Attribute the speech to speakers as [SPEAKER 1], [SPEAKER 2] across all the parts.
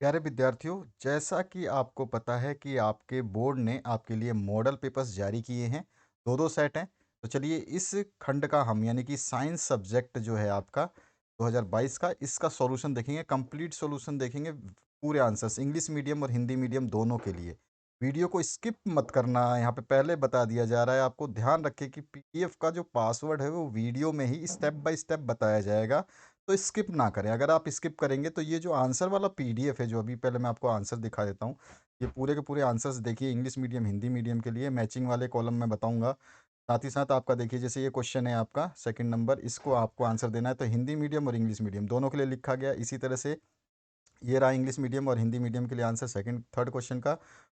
[SPEAKER 1] प्यारे विद्यार्थियों, जैसा कि आपको पता है कि आपके बोर्ड ने आपके लिए मॉडल पेपर्स जारी किए हैं, 2-2 सेट हैं। तो चलिए इस खंड का हम यानी कि साइंस सब्जेक्ट जो है आपका 2022 का, इसका सॉल्यूशन देखेंगे, कंप्लीट सॉल्यूशन देखेंगे, पूरे आंसर्स इंग्लिश मीडियम और हिंदी मीडियम दोनों के लिए। वीडियो को स्किप मत करना, यहाँ पे पहले बता दिया जा रहा है, आपको ध्यान रखें कि पीडीएफ का जो पासवर्ड है वो वीडियो में ही स्टेप बाय स्टेप बताया जाएगा। तो स्किप ना करें, अगर आप स्किप करेंगे तो ये जो आंसर वाला पीडीएफ है, जो अभी पहले मैं आपको आंसर दिखा देता हूँ, ये पूरे के पूरे आंसर्स देखिए, इंग्लिश मीडियम हिंदी मीडियम के लिए मैचिंग वाले कॉलम में बताऊंगा। साथ ही साथ आपका देखिए, जैसे ये क्वेश्चन है आपका सेकंड नंबर, इसको आपको आंसर देना है, तो हिंदी मीडियम और इंग्लिश मीडियम दोनों के लिए लिखा गया इसी तरह से। ये रहा इंग्लिश मीडियम और हिंदी मीडियम के लिए आंसर सेकंड थर्ड क्वेश्चन का।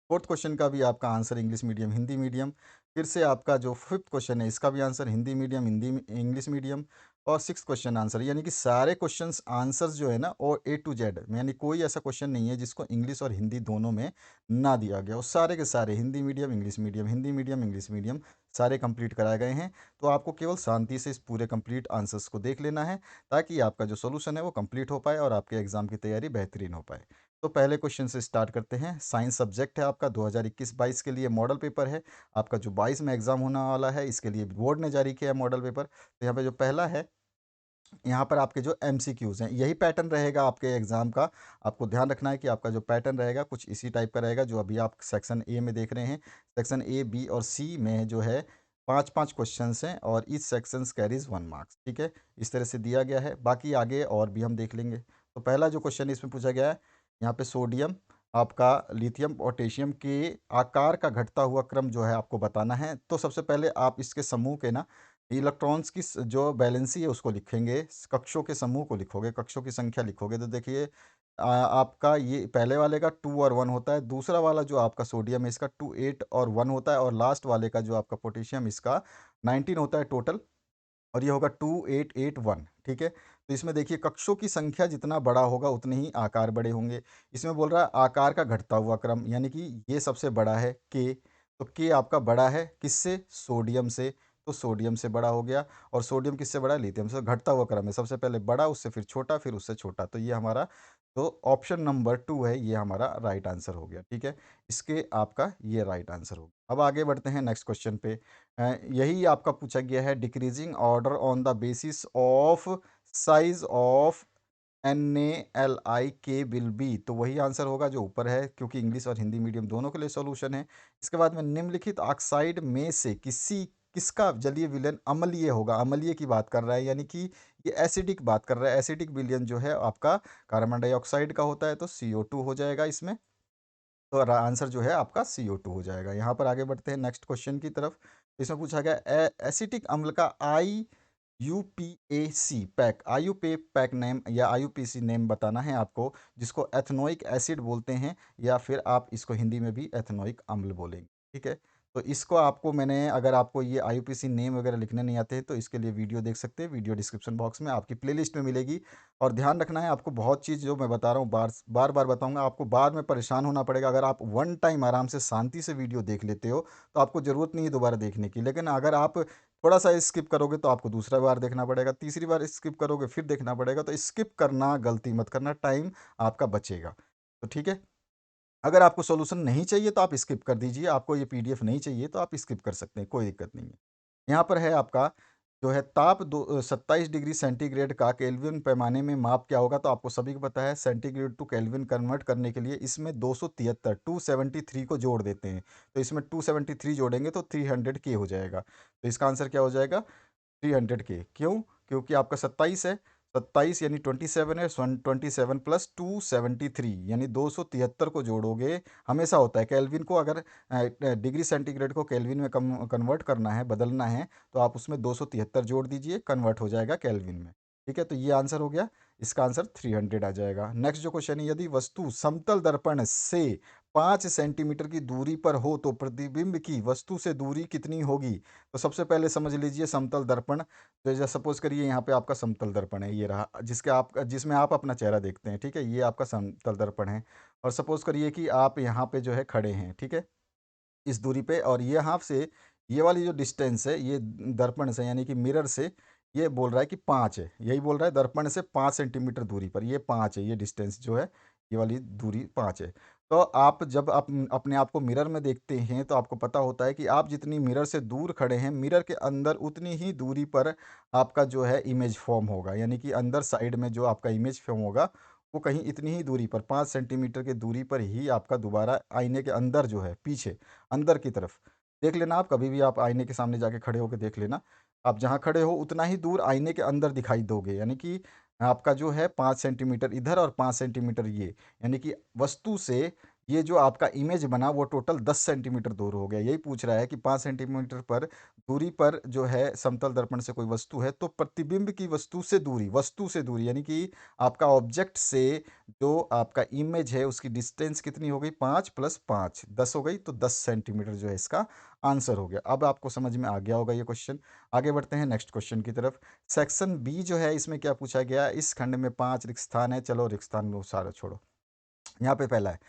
[SPEAKER 1] फोर्थ क्वेश्चन का भी आपका answer English medium Hindi medium. फिर से आपका जो फिफ्थ क्वेश्चन है, इसका भी answer Hindi medium Hindi English medium. और सिक्स क्वेश्चन आंसर, यानी कि सारे क्वेश्चंस आंसर्स जो है ना, और ए टू जेड, यानी कोई ऐसा क्वेश्चन नहीं है जिसको इंग्लिश और हिंदी दोनों में ना दिया गया, और सारे के सारे Hindi medium English medium Hindi medium English medium सारे कंप्लीट कराए गए हैं। तो आपको केवल शांति से इस पूरे कंप्लीट आंसर्स को देख लेना है, ताकि आपका जो सॉल्यूशन है वो कंप्लीट हो पाए और आपके एग्जाम की तैयारी बेहतरीन हो पाए। तो पहले क्वेश्चन से स्टार्ट करते हैं। साइंस सब्जेक्ट है आपका, 2021-22 के लिए मॉडल पेपर है आपका, जो 22 में एग्जाम होने वाला है, इसके लिए बोर्ड ने जारी किया है मॉडल पेपर। तो यहाँ पे जो पहला है, यहाँ पर आपके जो एमसीक्यूज हैं, यही पैटर्न रहेगा आपके एग्जाम का। आपको ध्यान रखना है कि आपका जो पैटर्न रहेगा कुछ इसी टाइप का रहेगा, जो अभी आप सेक्शन ए में देख रहे हैं। सेक्शन ए, बी और सी में जो है 5-5 क्वेश्चंस हैं, और ईच सेक्शन कैरीज 1 मार्क्स। ठीक है, इस तरह से दिया गया है, बाकी आगे और भी हम देख लेंगे। तो पहला जो क्वेश्चन इसमें पूछा गया है, यहाँ पे सोडियम, आपका लिथियम पोटेशियम के आकार का घटता हुआ क्रम जो है आपको बताना है। तो सबसे पहले आप इसके समूह के ना इलेक्ट्रॉन्स की जो बैलेंसी है उसको लिखेंगे, कक्षों के समूह को लिखोगे, कक्षों की संख्या लिखोगे। तो देखिए आपका ये पहले वाले का 2 और 1 होता है, दूसरा वाला जो आपका सोडियम है इसका 2 8 और 1 होता है, और लास्ट वाले का जो आपका पोटेशियम इसका 19 होता है टोटल, और ये होगा 2 8 8 1। ठीक है, तो इसमें देखिए कक्षों की संख्या जितना बड़ा होगा उतने ही आकार बड़े होंगे। इसमें बोल रहा है आकार का घटता हुआ क्रम, यानी कि ये सबसे बड़ा है के, तो के आपका बड़ा है किससे, सोडियम से, तो सोडियम से बड़ा हो गया। और सोडियम किससे बड़ा है, लिथियम से। घटता हुआ क्रम है, सबसे पहले बड़ा, उससे फिर छोटा, फिर उससे छोटा, तो ये हमारा, तो ऑप्शन नंबर 2 है, ये हमारा राइट आंसर हो गया। ठीक है, इसके आपका ये राइट आंसर हो गया। अब आगे बढ़ते हैं नेक्स्ट क्वेश्चन पे। यही आपका पूछा गया है, decreasing order on the basis of size of NaLi K will be, तो वही आंसर होगा जो ऊपर है, क्योंकि इंग्लिश और हिंदी मीडियम दोनों के लिए सॉल्यूशन है। इसके बाद में निम्नलिखित ऑक्साइड में से किसका जलीय विलयन अम्लीय होगा। अम्लीय की बात कर रहा है, यानी कि ये एसिडिक बात कर रहा है। एसिडिक विलयन जो है आपका कार्बन डाइऑक्साइड का होता है, तो CO2 हो जाएगा इसमें। तो आंसर जो है आपका CO2 हो जाएगा। यहाँ पर आगे बढ़ते हैं नेक्स्ट क्वेश्चन की तरफ। इसमें पूछा गया एसिटिक अम्ल का IUPAC pack, IUP pack name या IUPAC नेम बताना है आपको, जिसको एथनोइक एसिड बोलते हैं, या फिर आप इसको हिंदी में भी एथनोइक अम्ल बोलेंगे। ठीक है, तो इसको आपको मैंने, अगर आपको ये IUPAC नेम वगैरह लिखने नहीं आते हैं तो इसके लिए वीडियो देख सकते हैं, वीडियो डिस्क्रिप्शन बॉक्स में आपकी प्लेलिस्ट में मिलेगी। और ध्यान रखना है आपको, बहुत चीज़ जो मैं बता रहा हूँ बार बार बार बताऊंगा, आपको बाद में परेशान होना पड़ेगा। अगर आप वन टाइम आराम से शांति से वीडियो देख लेते हो तो आपको ज़रूरत नहीं है दोबारा देखने की, लेकिन अगर आप थोड़ा सा स्किप करोगे तो आपको दूसरा बार देखना पड़ेगा, तीसरी बार स्किप करोगे फिर देखना पड़ेगा। तो स्किप करना गलती मत करना, टाइम आपका बचेगा। तो ठीक है, अगर आपको सॉल्यूशन नहीं चाहिए तो आप स्किप कर दीजिए, आपको ये पीडीएफ नहीं चाहिए तो आप स्किप कर सकते हैं, कोई दिक्कत नहीं है। यहाँ पर है आपका जो है ताप 27 डिग्री सेंटीग्रेड का केल्विन पैमाने में माप क्या होगा। तो आपको सभी को पता है, सेंटीग्रेड टू केल्विन कन्वर्ट करने के लिए इसमें 273 273 को जोड़ देते हैं। तो इसमें 273 जोड़ेंगे तो 300 K हो जाएगा। तो इसका आंसर क्या हो जाएगा, 300 K। क्यों, क्योंकि आपका 27 है, 27 यानी 27 है, 27 प्लस 273 यानी 273 को जोड़ोगे। हमेशा होता है केल्विन को, अगर डिग्री सेंटीग्रेड को केल्विन में कन्वर्ट करना है, बदलना है, तो आप उसमें 273 जोड़ दीजिए, कन्वर्ट हो जाएगा केल्विन में। ठीक है, तो ये आंसर हो गया, इसका आंसर 300 आ जाएगा। नेक्स्ट जो क्वेश्चन है, यदि वस्तु समतल दर्पण से 5 सेंटीमीटर की दूरी पर हो तो प्रतिबिंब की वस्तु से दूरी कितनी होगी। तो सबसे पहले समझ लीजिए समतल दर्पण। तो जैसे सपोज करिए यहाँ पे आपका समतल दर्पण है, ये रहा, जिसमें आप अपना चेहरा देखते हैं। ठीक है, ये आपका समतल दर्पण है। और सपोज करिए कि आप यहाँ पे जो है खड़े हैं, ठीक है, इस दूरी पे, और ये यहाँ से ये वाली जो डिस्टेंस है, ये दर्पण से यानी कि मिरर से, ये बोल रहा है कि 5 है, यही बोल रहा है, दर्पण से 5 सेंटीमीटर दूरी पर ये 5 है, ये डिस्टेंस जो है ये वाली दूरी 5 है। तो आप जब आप अपने आप को मिरर में देखते हैं तो आपको पता होता है कि आप जितनी मिरर से दूर खड़े हैं, मिरर के अंदर उतनी ही दूरी पर आपका जो है इमेज फ़ॉर्म होगा। यानी कि अंदर साइड में जो आपका इमेज फ़ॉर्म होगा, वो कहीं इतनी ही दूरी पर 5 सेंटीमीटर की दूरी पर ही आपका दोबारा आईने के अंदर जो है, पीछे, अंदर की तरफ देख लेना आप, कभी भी आप आईने के सामने जाके खड़े होके देख लेना। आप जहाँ खड़े हो उतना ही दूर आईने के अंदर दिखाई दोगे। यानी कि आपका जो है 5 सेंटीमीटर इधर और 5 सेंटीमीटर ये, यानी कि वस्तु से ये जो आपका इमेज बना वो टोटल 10 सेंटीमीटर दूर हो गया। यही पूछ रहा है कि 5 सेंटीमीटर पर दूरी पर जो है समतल दर्पण से कोई वस्तु है, तो प्रतिबिंब की वस्तु से दूरी यानी कि आपका ऑब्जेक्ट से जो आपका इमेज है उसकी डिस्टेंस कितनी हो गई? 5 + 5 10 हो गई, तो 10 सेंटीमीटर जो है इसका आंसर हो गया। अब आपको समझ में आ गया होगा ये क्वेश्चन। आगे बढ़ते हैं नेक्स्ट क्वेश्चन की तरफ। सेक्शन बी जो है इसमें क्या पूछा गया? इस खंड में 5 रिक्त स्थान है। चलो रिक्त स्थान वो सारा छोड़ो। यहाँ पे पहला है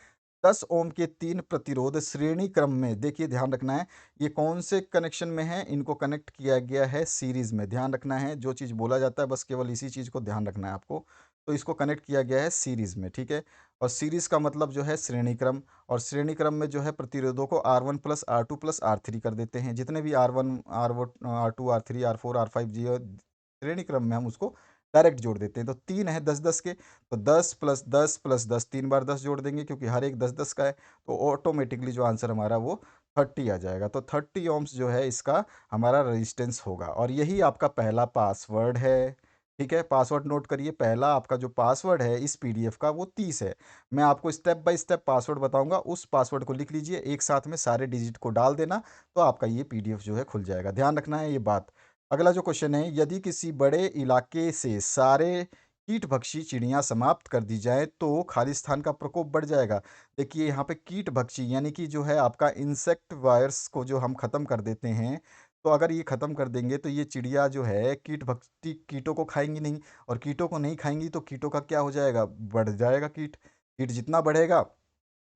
[SPEAKER 1] 10 ओम के 3 प्रतिरोध श्रेणी क्रम में, देखिए ध्यान रखना है, ये कौन से कनेक्शन में है? इनको कनेक्ट किया गया है सीरीज में। ध्यान रखना है, जो चीज़ बोला जाता है बस केवल इसी चीज़ को ध्यान रखना है आपको। तो इसको कनेक्ट किया गया है सीरीज में, ठीक है। और सीरीज का मतलब जो है श्रेणी क्रम, और श्रेणी क्रम में जो है प्रतिरोधों को R1 + R2 + R3 कर देते हैं। जितने भी R1 R2 R3 R4 R5 जी श्रेणी क्रम में हम उसको डायरेक्ट जोड़ देते हैं। तो 3 है 10-10 के, तो 10 + 10 + 10 3 बार 10 जोड़ देंगे क्योंकि हर एक 10-10 का है, तो ऑटोमेटिकली जो आंसर हमारा वो 30 आ जाएगा। तो 30 ओम्स जो है इसका हमारा रेजिस्टेंस होगा, और यही आपका पहला पासवर्ड है। ठीक है, पासवर्ड नोट करिए। पहला आपका जो पासवर्ड है इस पीडीएफ का वो 30 है। मैं आपको स्टेप बाय स्टेप पासवर्ड बताऊंगा, उस पासवर्ड को लिख लीजिए, एक साथ में सारे डिजिट को डाल देना, तो आपका ये पीडीएफ जो है खुल जाएगा। ध्यान रखना है ये बात। अगला जो क्वेश्चन है, यदि किसी बड़े इलाके से सारे कीटभक्षी चिड़ियाँ समाप्त कर दी जाए तो खालिस्तान का प्रकोप बढ़ जाएगा। देखिए यहाँ पे कीटभक्षी यानी कि जो है आपका इंसेक्ट वायरस को जो हम ख़त्म कर देते हैं, तो अगर ये ख़त्म कर देंगे तो ये चिड़िया जो है कीटभक्षी कीटों को खाएंगी नहीं, और कीटों को नहीं खाएंगी तो कीटों का क्या हो जाएगा? बढ़ जाएगा कीट। कीट जितना बढ़ेगा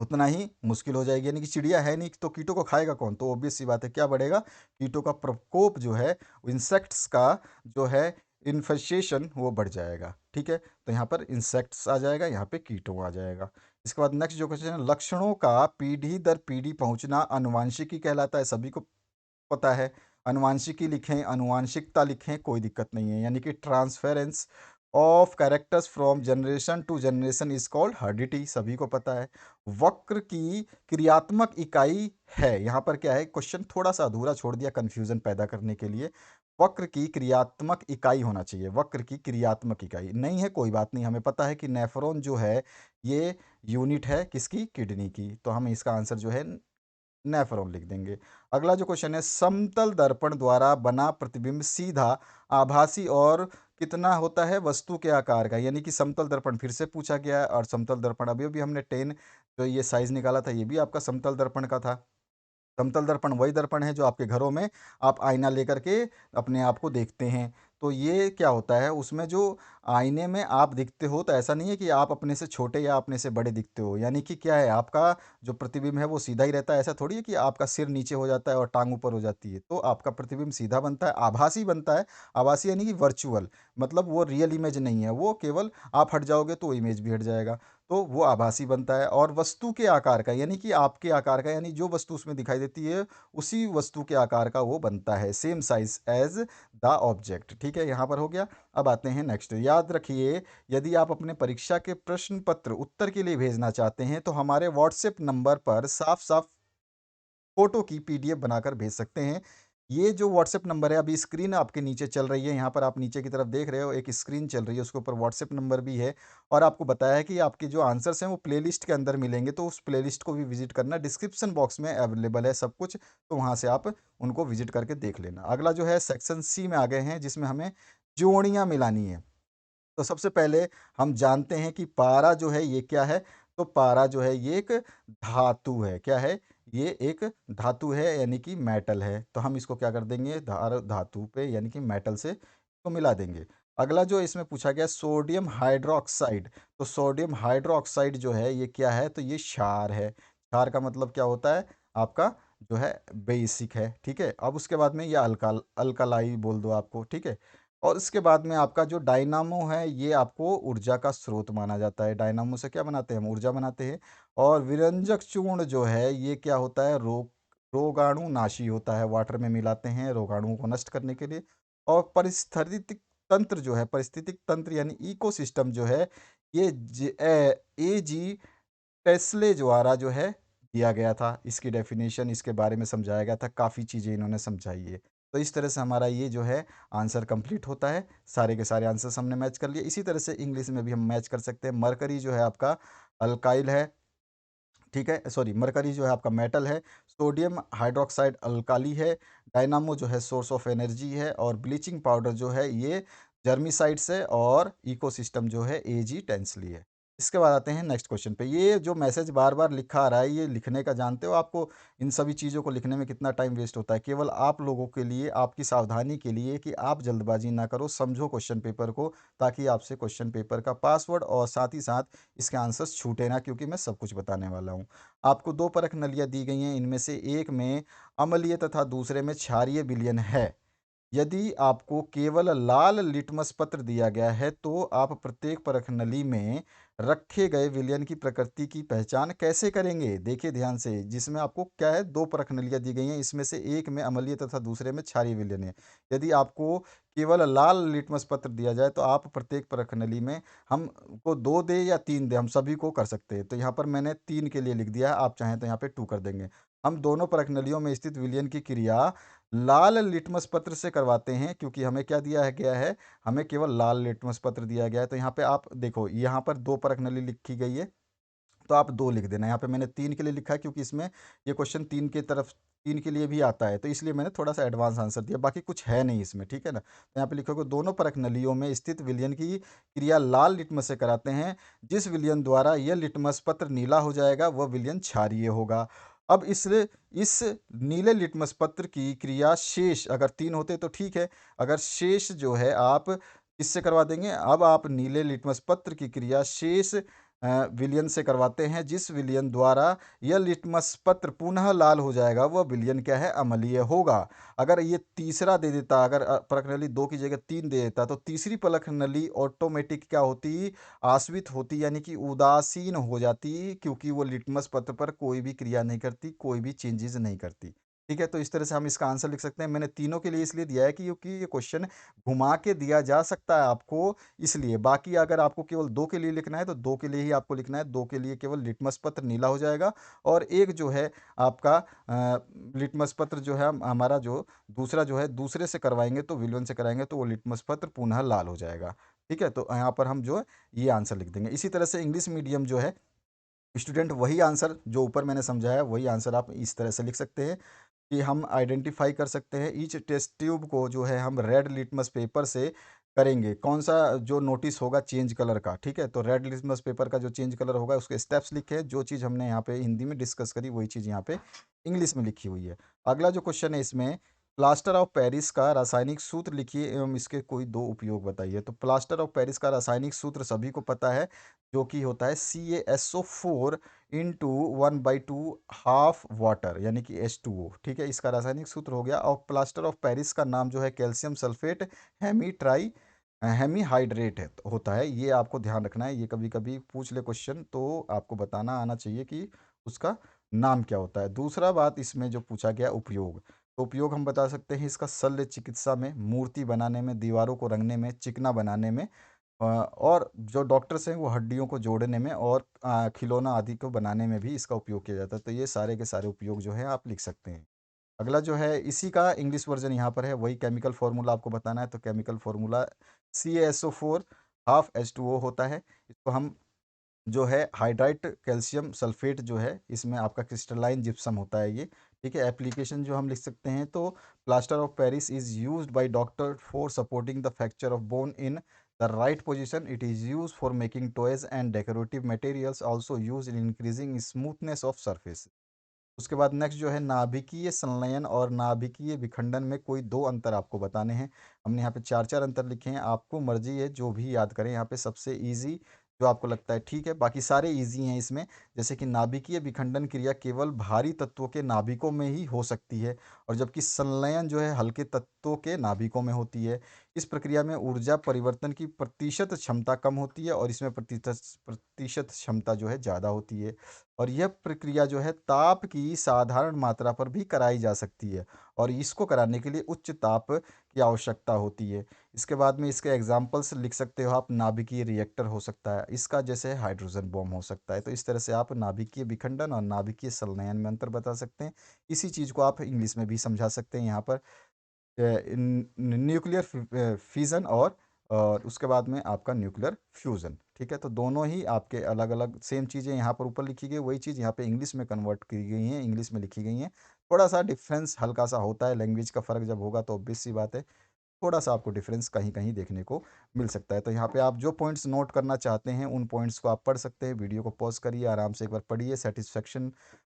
[SPEAKER 1] उतना ही मुश्किल हो जाएगी। यानी कि चिड़िया है नहीं तो कीटों को खाएगा कौन? तो ऑब्वियस सी बात है, क्या बढ़ेगा? कीटों का प्रकोप जो है, इंसेक्ट्स का जो है इन्फेस्टेशन वो बढ़ जाएगा। ठीक है, तो यहाँ पर इंसेक्ट्स आ जाएगा, यहाँ पे कीटों आ जाएगा। इसके बाद नेक्स्ट जो क्वेश्चन है, लक्षणों का पीढ़ी दर पीढ़ी पहुंचना अनुवांशिकी कहलाता है। सभी को पता है, अनुवांशिकी लिखें, अनुवांशिकता लिखें, कोई दिक्कत नहीं है। यानी कि transference of characters from generation to generation is called heredity, सभी को पता है। वक्र की क्रियात्मक इकाई है, यहाँ पर क्या है, क्वेश्चन थोड़ा सा अधूरा छोड़ दिया कंफ्यूजन पैदा करने के लिए। वक्र की क्रियात्मक इकाई होना चाहिए, वक्र की क्रियात्मक इकाई नहीं है, कोई बात नहीं, हमें पता है कि नेफ्रॉन जो है ये यूनिट है किसकी? किडनी की, तो हम इसका आंसर जो है नेफ्रॉन लिख देंगे। अगला जो क्वेश्चन है, समतल दर्पण द्वारा बना प्रतिबिंब सीधा, आभासी और कितना होता है? वस्तु के आकार का। यानी कि समतल दर्पण फिर से पूछा गया है, और समतल दर्पण अभी अभी हमने 10 जो ये साइज निकाला था ये भी आपका समतल दर्पण का था। समतल दर्पण वही दर्पण है जो आपके घरों में आप आईना लेकर के अपने आप को देखते हैं। तो ये क्या होता है, उसमें जो आईने में आप दिखते हो, तो ऐसा नहीं है कि आप अपने से छोटे या अपने से बड़े दिखते हो। यानी कि क्या है, आपका जो प्रतिबिंब है वो सीधा ही रहता है। ऐसा थोड़ी है कि आपका सिर नीचे हो जाता है और टांग ऊपर हो जाती है। तो आपका प्रतिबिंब सीधा बनता है, आभासी बनता है। आभासी यानी कि वर्चुअल, मतलब वो रियल इमेज नहीं है, वो केवल आप हट जाओगे तो इमेज भी हट जाएगा, तो वो आभासी बनता है। और वस्तु के आकार का यानी कि आपके आकार का, यानी जो वस्तु उसमें दिखाई देती है उसी वस्तु के आकार का वो बनता है, same size as the object. ठीक है, यहाँ पर हो गया। अब आते हैं नेक्स्ट। याद रखिए, यदि आप अपने परीक्षा के प्रश्न पत्र उत्तर के लिए भेजना चाहते हैं तो हमारे व्हाट्सएप नंबर पर साफ साफ फोटो की पीडीएफ बनाकर भेज सकते हैं। ये जो व्हाट्सएप नंबर है, अभी स्क्रीन आपके नीचे चल रही है, यहाँ पर आप नीचे की तरफ देख रहे हो एक स्क्रीन चल रही है, उसके ऊपर व्हाट्सएप नंबर भी है। और आपको बताया है कि आपके जो आंसर्स हैं वो प्लेलिस्ट के अंदर मिलेंगे, तो उस प्लेलिस्ट को भी विजिट करना, डिस्क्रिप्शन बॉक्स में अवेलेबल है सब कुछ, तो वहाँ से आप उनको विजिट करके देख लेना। अगला जो है सेक्शन सी में आ गए हैं, जिसमें हमें जोड़ियाँ मिलानी है। तो सबसे पहले हम जानते हैं कि पारा जो है ये क्या है? तो पारा जो है ये एक धातु है। क्या है? ये एक धातु है, यानी कि मेटल है। तो हम इसको क्या कर देंगे? धातु पे यानी कि मेटल से तो मिला देंगे। अगला जो इसमें पूछा गया, सोडियम हाइड्रोक्साइड। तो सोडियम हाइड्रोक्साइड जो है ये क्या है? तो ये क्षार है। क्षार का मतलब क्या होता है? आपका जो है बेसिक है। ठीक है, अब उसके बाद में ये अल्कालाई बोल दो आपको। ठीक है, और इसके बाद में आपका जो डायनामो है, ये आपको ऊर्जा का स्रोत माना जाता है। डायनामो से क्या बनाते हैं हम? ऊर्जा बनाते हैं। और विरंजक चूर्ण जो है, ये क्या होता है? रोगाणुनाशी होता है। वाटर में मिलाते हैं रोगाणुओं को नष्ट करने के लिए। और पारिस्थितिक तंत्र जो है, पारिस्थितिक तंत्र यानी इकोसिस्टम जो है, ये ए जी टेस्ले द्वारा जो है दिया गया था। इसकी डेफिनेशन, इसके बारे में समझाया गया था, काफ़ी चीज़ें इन्होंने समझाई है। तो इस तरह से हमारा ये जो है आंसर कंप्लीट होता है। सारे के सारे आंसर्स हमने मैच कर लिए। इसी तरह से इंग्लिश में भी हम मैच कर सकते हैं। मरकरी जो है आपका अल्काइल है, ठीक है, सॉरी, मरकरी जो है आपका मेटल है। सोडियम हाइड्रोक्साइड अल्काली है। डायनामो जो है सोर्स ऑफ एनर्जी है। और ब्लीचिंग पाउडर जो है ये जर्मिसाइड्स है। और इकोसिस्टम जो है एजी टेंसली है। इसके बाद आते हैं नेक्स्ट क्वेश्चन पे। ये जो मैसेज बार बार लिखा आ रहा है, ये लिखने का जानते हो आपको इन सभी चीज़ों को लिखने में कितना टाइम वेस्ट होता है? केवल आप लोगों के लिए, आपकी सावधानी के लिए कि आप जल्दबाजी ना करो, समझो क्वेश्चन पेपर को, ताकि आपसे क्वेश्चन पेपर का पासवर्ड और साथ ही साथ इसके आंसर्स छूटे ना, क्योंकि मैं सब कुछ बताने वाला हूँ। आपको दो परख नलियाँ दी गई हैं। इनमें से एक में अम्लीय तथा दूसरे में क्षारीय विलयन है। यदि आपको केवल लाल लिटमस पत्र दिया गया है, तो आप प्रत्येक परख नली में रखे गए विलयन की प्रकृति की पहचान कैसे करेंगे? देखिए ध्यान से, जिसमें आपको क्या है, दो परख नलियाँ दी गई हैं। इसमें से एक में अम्लीय तथा दूसरे में क्षारीय विलयन है। यदि आपको केवल लाल लिटमस पत्र दिया जाए, तो आप प्रत्येक परख नली में हमको दो दे या तीन दे, हम सभी को कर सकते हैं। तो यहाँ पर मैंने तीन के लिए लिख दिया है, आप चाहें तो यहाँ पे टू कर देंगे। हम दोनों परख नलियों में स्थित विलयन की क्रिया लाल लिटमस पत्र से करवाते हैं, क्योंकि हमें क्या दिया है गया है? हमें केवल लाल लिटमस पत्र दिया गया है। तो यहाँ पे आप देखो, यहाँ पर दो परख नली लिखी गई है, तो आप दो लिख देना। यहाँ पे मैंने तीन के लिए लिखा है, क्योंकि इसमें ये क्वेश्चन तीन के तरफ, तीन के लिए भी आता है, तो इसलिए मैंने थोड़ा सा एडवांस आंसर दिया। बाकी कुछ है नहीं इसमें, ठीक है ना? तो यहाँ पे लिखोगे दोनों परख नलियों में स्थित विलयन की क्रिया लाल लिटमस से कराते हैं। जिस विलयन द्वारा यह लिटमस पत्र नीला हो जाएगा, वह विलयन क्षारीय होगा। अब इस नीले लिटमस पत्र की क्रिया शेष, अगर तीन होते तो ठीक है, अगर शेष जो है आप किससे करवा देंगे? अब आप नीले लिटमस पत्र की क्रिया शेष विलयन से करवाते हैं। जिस विलयन द्वारा यह लिटमस पत्र पुनः लाल हो जाएगा, वह विलयन क्या है? अम्लीय होगा। अगर ये तीसरा दे देता, अगर परख नली दो की जगह तीन दे देता, तो तीसरी परख नली ऑटोमेटिक क्या होती? आश्वित होती, यानी कि उदासीन हो जाती, क्योंकि वो लिटमस पत्र पर कोई भी क्रिया नहीं करती, कोई भी चेंजेस नहीं करती। ठीक है, तो इस तरह से हम इसका आंसर लिख सकते हैं। मैंने तीनों के लिए इसलिए दिया है कि क्योंकि ये क्वेश्चन घुमा के दिया जा सकता है आपको, इसलिए। बाकी अगर आपको केवल दो के लिए लिखना है, तो दो के लिए ही आपको लिखना है। दो के लिए केवल लिटमस पत्र नीला हो जाएगा। और एक जो है आपका लिटमस पत्र जो है हमारा, जो दूसरा जो है दूसरे से करवाएंगे, तो विलयन से कराएंगे, तो वो लिटमस पत्र पुनः लाल हो जाएगा। ठीक है, तो यहाँ पर हम जो है ये आंसर लिख देंगे। इसी तरह से इंग्लिश मीडियम जो है स्टूडेंट, वही आंसर जो ऊपर मैंने समझाया, वही आंसर आप इस तरह से लिख सकते हैं कि हम आइडेंटिफाई कर सकते हैं। ईच टेस्ट ट्यूब को जो है हम रेड लिटमस पेपर से करेंगे। कौन सा जो नोटिस होगा चेंज कलर का, ठीक है? तो रेड लिटमस पेपर का जो चेंज कलर होगा, उसके स्टेप्स लिखे हैं। जो चीज़ हमने यहाँ पे हिंदी में डिस्कस करी, वही चीज़ यहाँ पे इंग्लिश में लिखी हुई है। अगला जो क्वेश्चन है इसमें, प्लास्टर ऑफ पेरिस का रासायनिक सूत्र लिखिए एवं इसके कोई दो उपयोग बताइए। तो प्लास्टर ऑफ पेरिस का रासायनिक सूत्र सभी को पता है, जो कि होता है CaSO4 इंटू 1/2 हाफ वाटर, यानी कि H2O। ठीक है, इसका रासायनिक सूत्र हो गया। और प्लास्टर ऑफ पेरिस का नाम जो है कैल्शियम सल्फेट हेमीहाइड्रेट है, होता है। ये आपको ध्यान रखना है, ये कभी कभी पूछ ले क्वेश्चन, तो आपको बताना आना चाहिए कि उसका नाम क्या होता है। दूसरा बात इसमें जो पूछा गया उपयोग, तो उपयोग हम बता सकते हैं इसका शल्य चिकित्सा में, मूर्ति बनाने में, दीवारों को रंगने में, चिकना बनाने में, और जो डॉक्टर्स हैं वो हड्डियों को जोड़ने में, और खिलौना आदि को बनाने में भी इसका उपयोग किया जाता है। तो ये सारे के सारे उपयोग जो है आप लिख सकते हैं। अगला जो है इसी का इंग्लिश वर्जन यहाँ पर है, वही केमिकल फार्मूला आपको बताना है। तो chemical formula CaSO4 half H2O होता है। इसको हम जो है हाइड्राइट कैल्शियम सल्फेट जो है, इसमें आपका क्रिस्टलाइन जिप्सम होता है ये। ठीक है, एप्लीकेशन जो हम लिख सकते हैं, तो plaster of Paris is used by doctor for supporting the fracture of bone in the right position. It is use for making toys and decorative materials, also use in increasing smoothness of surface. उसके बाद next जो है, नाभिकीय संलयन और नाभिकीय विखंडन में कोई दो अंतर आपको बताने हैं। हमने यहाँ पे चार चार अंतर लिखे हैं, आपको मर्जी है जो भी याद करें। यहाँ पे सबसे इजी जो आपको लगता है ठीक है, बाकी सारे इजी हैं इसमें। जैसे कि नाभिकीय विखंडन क्रिया केवल भारी तत्वों के नाभिकों में ही हो सकती है, और जबकि संलयन जो है हल्के तत्व तत्वों के नाभिकों में होती है। इस प्रक्रिया में ऊर्जा परिवर्तन की प्रतिशत क्षमता कम होती है और इसमें प्रतिशत क्षमता जो है ज़्यादा होती है। और यह प्रक्रिया जो है ताप की साधारण मात्रा पर भी कराई जा सकती है और इसको कराने के लिए उच्च ताप की आवश्यकता होती है। इसके बाद में इसके एग्जाम्पल्स लिख सकते हो आप, नाभिकीय रिएक्टर हो सकता है इसका, जैसे हाइड्रोजन बॉम्ब हो सकता है। तो इस तरह से आप नाभिकीय विखंडन और नाभिकीय संलयन में अंतर बता सकते हैं। इसी चीज़ को आप इंग्लिश में भी समझा सकते हैं यहाँ पर। न्यूक्लियर फिजन और उसके बाद में आपका न्यूक्लियर फ्यूज़न। ठीक है, तो दोनों ही आपके अलग अलग सेम चीज़ें यहाँ पर ऊपर लिखी गई, वही चीज़ यहाँ पे इंग्लिश में कन्वर्ट की गई हैं, इंग्लिश में लिखी गई हैं। थोड़ा सा डिफरेंस हल्का सा होता है, लैंग्वेज का फ़र्क जब होगा तो ऑब्वियस सी बात है थोड़ा सा आपको डिफरेंस कहीं कहीं देखने को मिल सकता है। तो यहाँ पे आप जो पॉइंट्स नोट करना चाहते हैं उन पॉइंट्स को आप पढ़ सकते हैं। वीडियो को पॉज करिए, आराम से एक बार पढ़िए, सेटिस्फेक्शन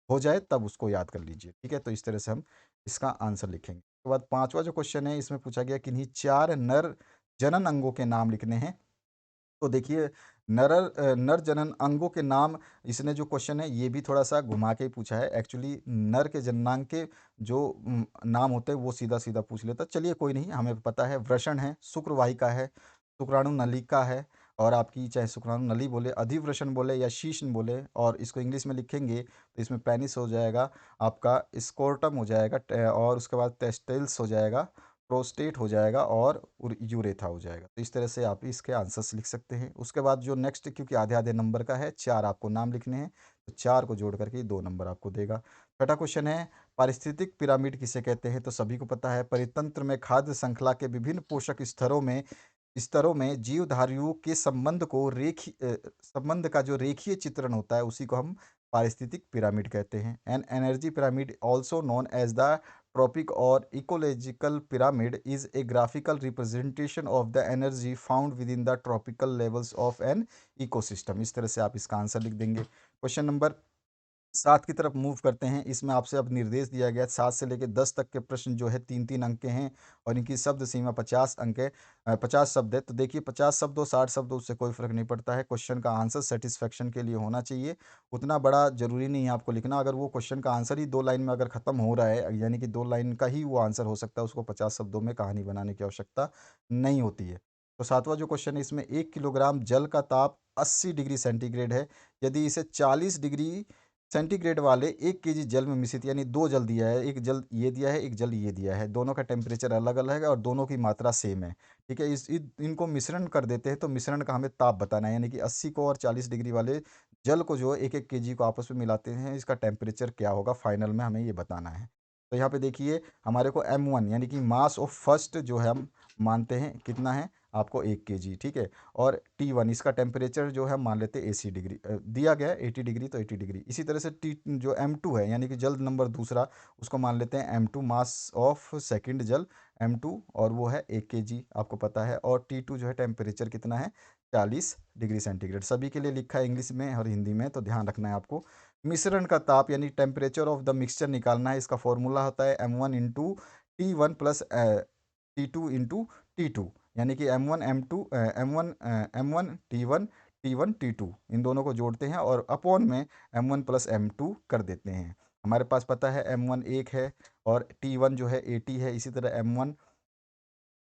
[SPEAKER 1] हो जाए तब उसको याद कर लीजिए। ठीक है, तो इस तरह से हम इसका आंसर लिखेंगे। उसके बाद पांचवा जो क्वेश्चन है, इसमें पूछा गया किन्हीं चार नर जनन अंगों के नाम लिखने हैं। तो देखिए, नर जनन अंगों के नाम, इसने जो क्वेश्चन है ये भी थोड़ा सा घुमा के ही पूछा है। एक्चुअली नर के जननांग के जो नाम होते हैं वो सीधा सीधा पूछ लेता। चलिए कोई नहीं, हमें पता है, वृषण है, शुक्रवाहिका है, शुक्राणु नलिका है, और आपकी चाहे शुक्राणु नली बोले, अधिवृषण बोले या शीशन बोले, और इसको इंग्लिश में लिखेंगे तो इसमें पेनिस हो जाएगा, आपका स्कोर्टम हो जाएगा, और उसके बाद टेस्टिल्स हो जाएगा, प्रोस्टेट हो जाएगा, और यूरेथा हो जाएगा। तो इस तरह से आप इसके आंसर्स लिख सकते हैं। उसके बाद जो नेक्स्ट, क्योंकि आधे आधे नंबर का है, चार आपको नाम लिखने हैं, तो चार को जोड़ करके 2 नंबर आपको देगा। छठा क्वेश्चन है, पारिस्थितिक पिरामिड किसे कहते हैं? तो सभी को पता है, परितंत्र में खाद्य श्रृंखला के विभिन्न पोषक स्तरों में जीवधारियों के संबंध का जो रेखीय चित्रण होता है उसी को हम पारिस्थितिक पिरामिड कहते हैं। An energy pyramid, also known as the trophic और ecological pyramid, is a graphical representation of the energy found within the tropical levels of an ecosystem. इस तरह से आप इसका आंसर लिख देंगे। क्वेश्चन नंबर 7 की तरफ मूव करते हैं। इसमें आपसे अब निर्देश दिया गया है, 7 से लेकर 10 तक के प्रश्न जो है 3-3 अंक के हैं और इनकी शब्द सीमा 50 अंक है, 50 शब्द है। तो देखिए, 50 शब्द हो 60 शब्द हो, उससे कोई फर्क नहीं पड़ता है। क्वेश्चन का आंसर सेटिस्फेक्शन के लिए होना चाहिए, उतना बड़ा जरूरी नहीं है आपको लिखना। अगर वो क्वेश्चन का आंसर ही 2 लाइन में अगर खत्म हो रहा है, यानी कि 2 लाइन का ही वो आंसर हो सकता है, उसको 50 शब्दों में कहानी बनाने की आवश्यकता नहीं होती है। तो सातवां जो क्वेश्चन है, इसमें 1 किलोग्राम जल का ताप 80 डिग्री सेंटीग्रेड है। यदि इसे 40 डिग्री सेंटीग्रेड वाले 1 केजी जल में मिश्रित, यानी 2 जल दिया है, एक जल ये दिया है, एक जल ये दिया है, दोनों का टेम्परेचर अलग अलग है और दोनों की मात्रा सेम है। ठीक है, इनको मिश्रण कर देते हैं, तो मिश्रण का हमें ताप बताना है, यानी कि 80 को और 40 डिग्री वाले जल को जो 1-1 केजी को आपस में मिलाते हैं, इसका टेम्परेचर क्या होगा फाइनल में, हमें ये बताना है। तो यहाँ पे देखिए, हमारे को M1 यानी कि मास ऑफ फर्स्ट जो है हम मानते हैं कितना है आपको, 1 केजी। ठीक है, और T1 इसका टेम्परेचर जो है मान लेते हैं 80 डिग्री, दिया गया है 80 डिग्री, तो 80 डिग्री। इसी तरह से टी जो M2 है, यानी कि जल नंबर दूसरा, उसको मान लेते हैं M2, मास ऑफ सेकंड जल M2, और वो है 1 केजी, आपको पता है। और T2 जो है टेम्परेचर कितना है, 40 डिग्री सेंटीग्रेड। सभी के लिए लिखा है इंग्लिश में और हिंदी में, तो ध्यान रखना है आपको। मिश्रण का ताप यानी टेम्परेचर ऑफ द मिक्सचर निकालना है, इसका फॉर्मूला होता है M1 × T1 plus T2 × T2, यानी कि M1 T1 इन दोनों को जोड़ते हैं और अपॉन में M1 + M2 कर देते हैं। हमारे पास पता है M1 1 है और T1 जो है 80 है। इसी तरह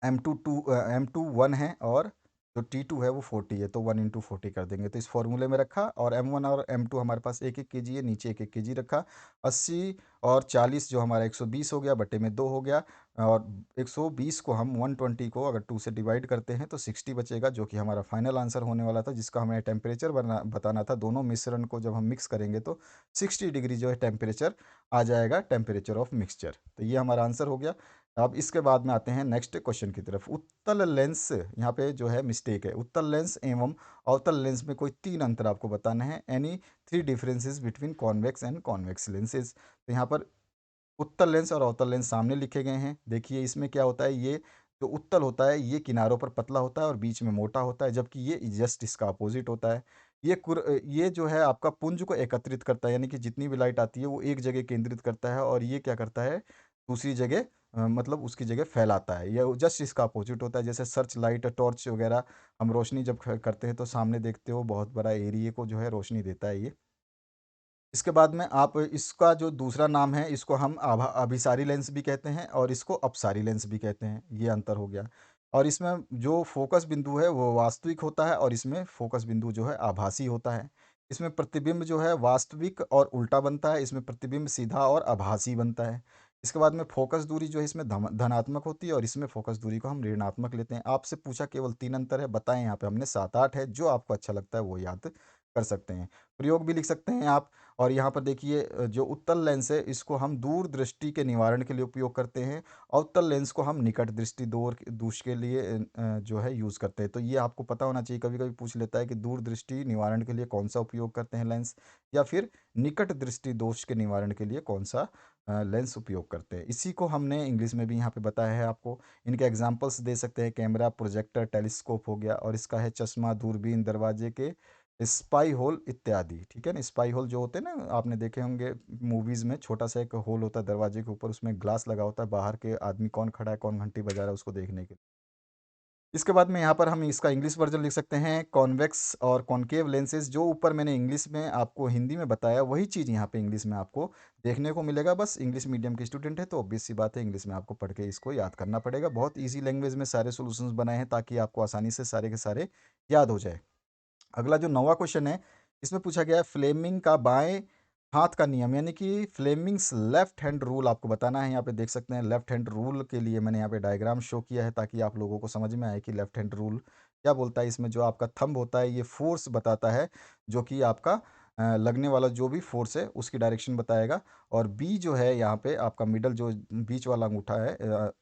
[SPEAKER 1] M2 1 है और जो T2 है वो 40 है, तो 1 × 40 कर देंगे, तो इस फॉर्मूले में रखा। और M1 और M2 हमारे पास 1-1 केजी है, नीचे 1-1 केजी रखा। 80 और 40 जो हमारा 120 हो गया, बटे में 2 हो गया, और 120 को हम 120 को अगर 2 से डिवाइड करते हैं तो 60 बचेगा, जो कि हमारा फाइनल आंसर होने वाला था, जिसका हमें टेम्परेचर बताना था। दोनों मिश्रण को जब हम मिक्स करेंगे तो 60 डिग्री जो है टेम्परेचर आ जाएगा, टेम्परेचर ऑफ मिक्सचर। तो ये हमारा आंसर हो गया। अब इसके बाद में आते हैं नेक्स्ट क्वेश्चन की तरफ। उत्तल लेंस, यहाँ पे जो है मिस्टेक है, उत्तल लेंस एवं अवतल लेंस में कोई 3 अंतर आपको बताना है। Any 3 differences between convex and convex lenses. तो यहाँ पर उत्तल लेंस और अवतल लेंस सामने लिखे गए हैं। देखिए, इसमें क्या होता है, ये जो उत्तल होता है ये किनारों पर पतला होता है और बीच में मोटा होता है, जबकि ये जस्ट इसका अपोजिट होता है। ये जो है आपका पुंज को एकत्रित करता है, यानी कि जितनी भी लाइट आती है वो एक जगह केंद्रित करता है, और ये क्या करता है, दूसरी जगह मतलब उसकी जगह फैलाता है। ये जस्ट इसका अपोजिट होता है। जैसे सर्च लाइट, टॉर्च वगैरह, हम रोशनी जब करते हैं तो सामने देखते हो बहुत बड़ा एरिया को जो है रोशनी देता है ये। इसके बाद में आप इसका जो दूसरा नाम है, इसको हम अभिसारी लेंस भी कहते हैं और इसको अपसारी लेंस भी कहते हैं, ये अंतर हो गया। और इसमें जो फोकस बिंदु है वो वास्तविक होता है और इसमें फोकस बिंदु जो है आभासी होता है। इसमें प्रतिबिंब जो है वास्तविक और उल्टा बनता है, इसमें प्रतिबिंब सीधा और आभासी बनता है। इसके बाद में फोकस दूरी जो है इसमें धनात्मक होती है और इसमें फोकस दूरी को हम ऋणात्मक लेते हैं। आपसे पूछा केवल 3 अंतर है, बताएं, यहाँ पे हमने 7-8 है, जो आपको अच्छा लगता है वो याद कर सकते हैं। प्रयोग भी लिख सकते हैं आप। और यहाँ पर देखिए जो उत्तल लेंस है इसको हम दूर दृष्टि के निवारण के लिए उपयोग करते हैं और उत्तल लेंस को हम निकट दृष्टि दोष के लिए जो है यूज़ करते हैं। तो ये आपको पता होना चाहिए, कभी कभी पूछ लेता है कि दूर दृष्टि निवारण के लिए कौन सा उपयोग करते हैं लेंस, या फिर निकट दृष्टि दोष के निवारण के लिए कौन सा लेंस उपयोग करते हैं। इसी को हमने इंग्लिश में भी यहाँ पे बताया है आपको। इनके एग्जाम्पल्स दे सकते हैं, कैमरा, प्रोजेक्टर, टेलीस्कोप हो गया, और इसका है चश्मा, दूरबीन, दरवाजे के स्पाई होल इत्यादि। ठीक है ना, स्पाई होल जो होते हैं ना, आपने देखे होंगे मूवीज़ में, छोटा सा एक होल होता है दरवाजे के ऊपर, उसमें ग्लास लगा होता है, बाहर के आदमी कौन खड़ा है, कौन घंटी बजा रहा है, उसको देखने के लिए। इसके बाद में यहाँ पर हम इसका इंग्लिश वर्जन लिख सकते हैं। कॉन्वेक्स और कॉनकेव लेंसेज, जो ऊपर मैंने इंग्लिश में आपको हिंदी में बताया वही चीज़ यहाँ पे इंग्लिश में आपको देखने को मिलेगा। बस इंग्लिश मीडियम के स्टूडेंट है तो ऑब्वियस सी बात है, इंग्लिश में आपको पढ़ के इसको याद करना पड़ेगा। बहुत ईजी लैंग्वेज में सारे सोल्यूशंस बनाए हैं ताकि आपको आसानी से सारे के सारे याद हो जाए। अगला जो 9वां क्वेश्चन है, इसमें पूछा गया है फ्लेमिंग का बाएं हाथ का नियम, यानी कि फ्लेमिंग्स लेफ्ट हैंड रूल आपको बताना है। यहाँ पे देख सकते हैं लेफ्ट हैंड रूल के लिए मैंने यहाँ पे डायग्राम शो किया है ताकि आप लोगों को समझ में आए कि लेफ्ट हैंड रूल क्या बोलता है। इसमें जो आपका थंब होता है ये फोर्स बताता है, जो कि आपका लगने वाला जो भी फोर्स है उसकी डायरेक्शन बताएगा। और बी जो है यहाँ पे आपका मिडल जो बीच वाला अंगूठा है,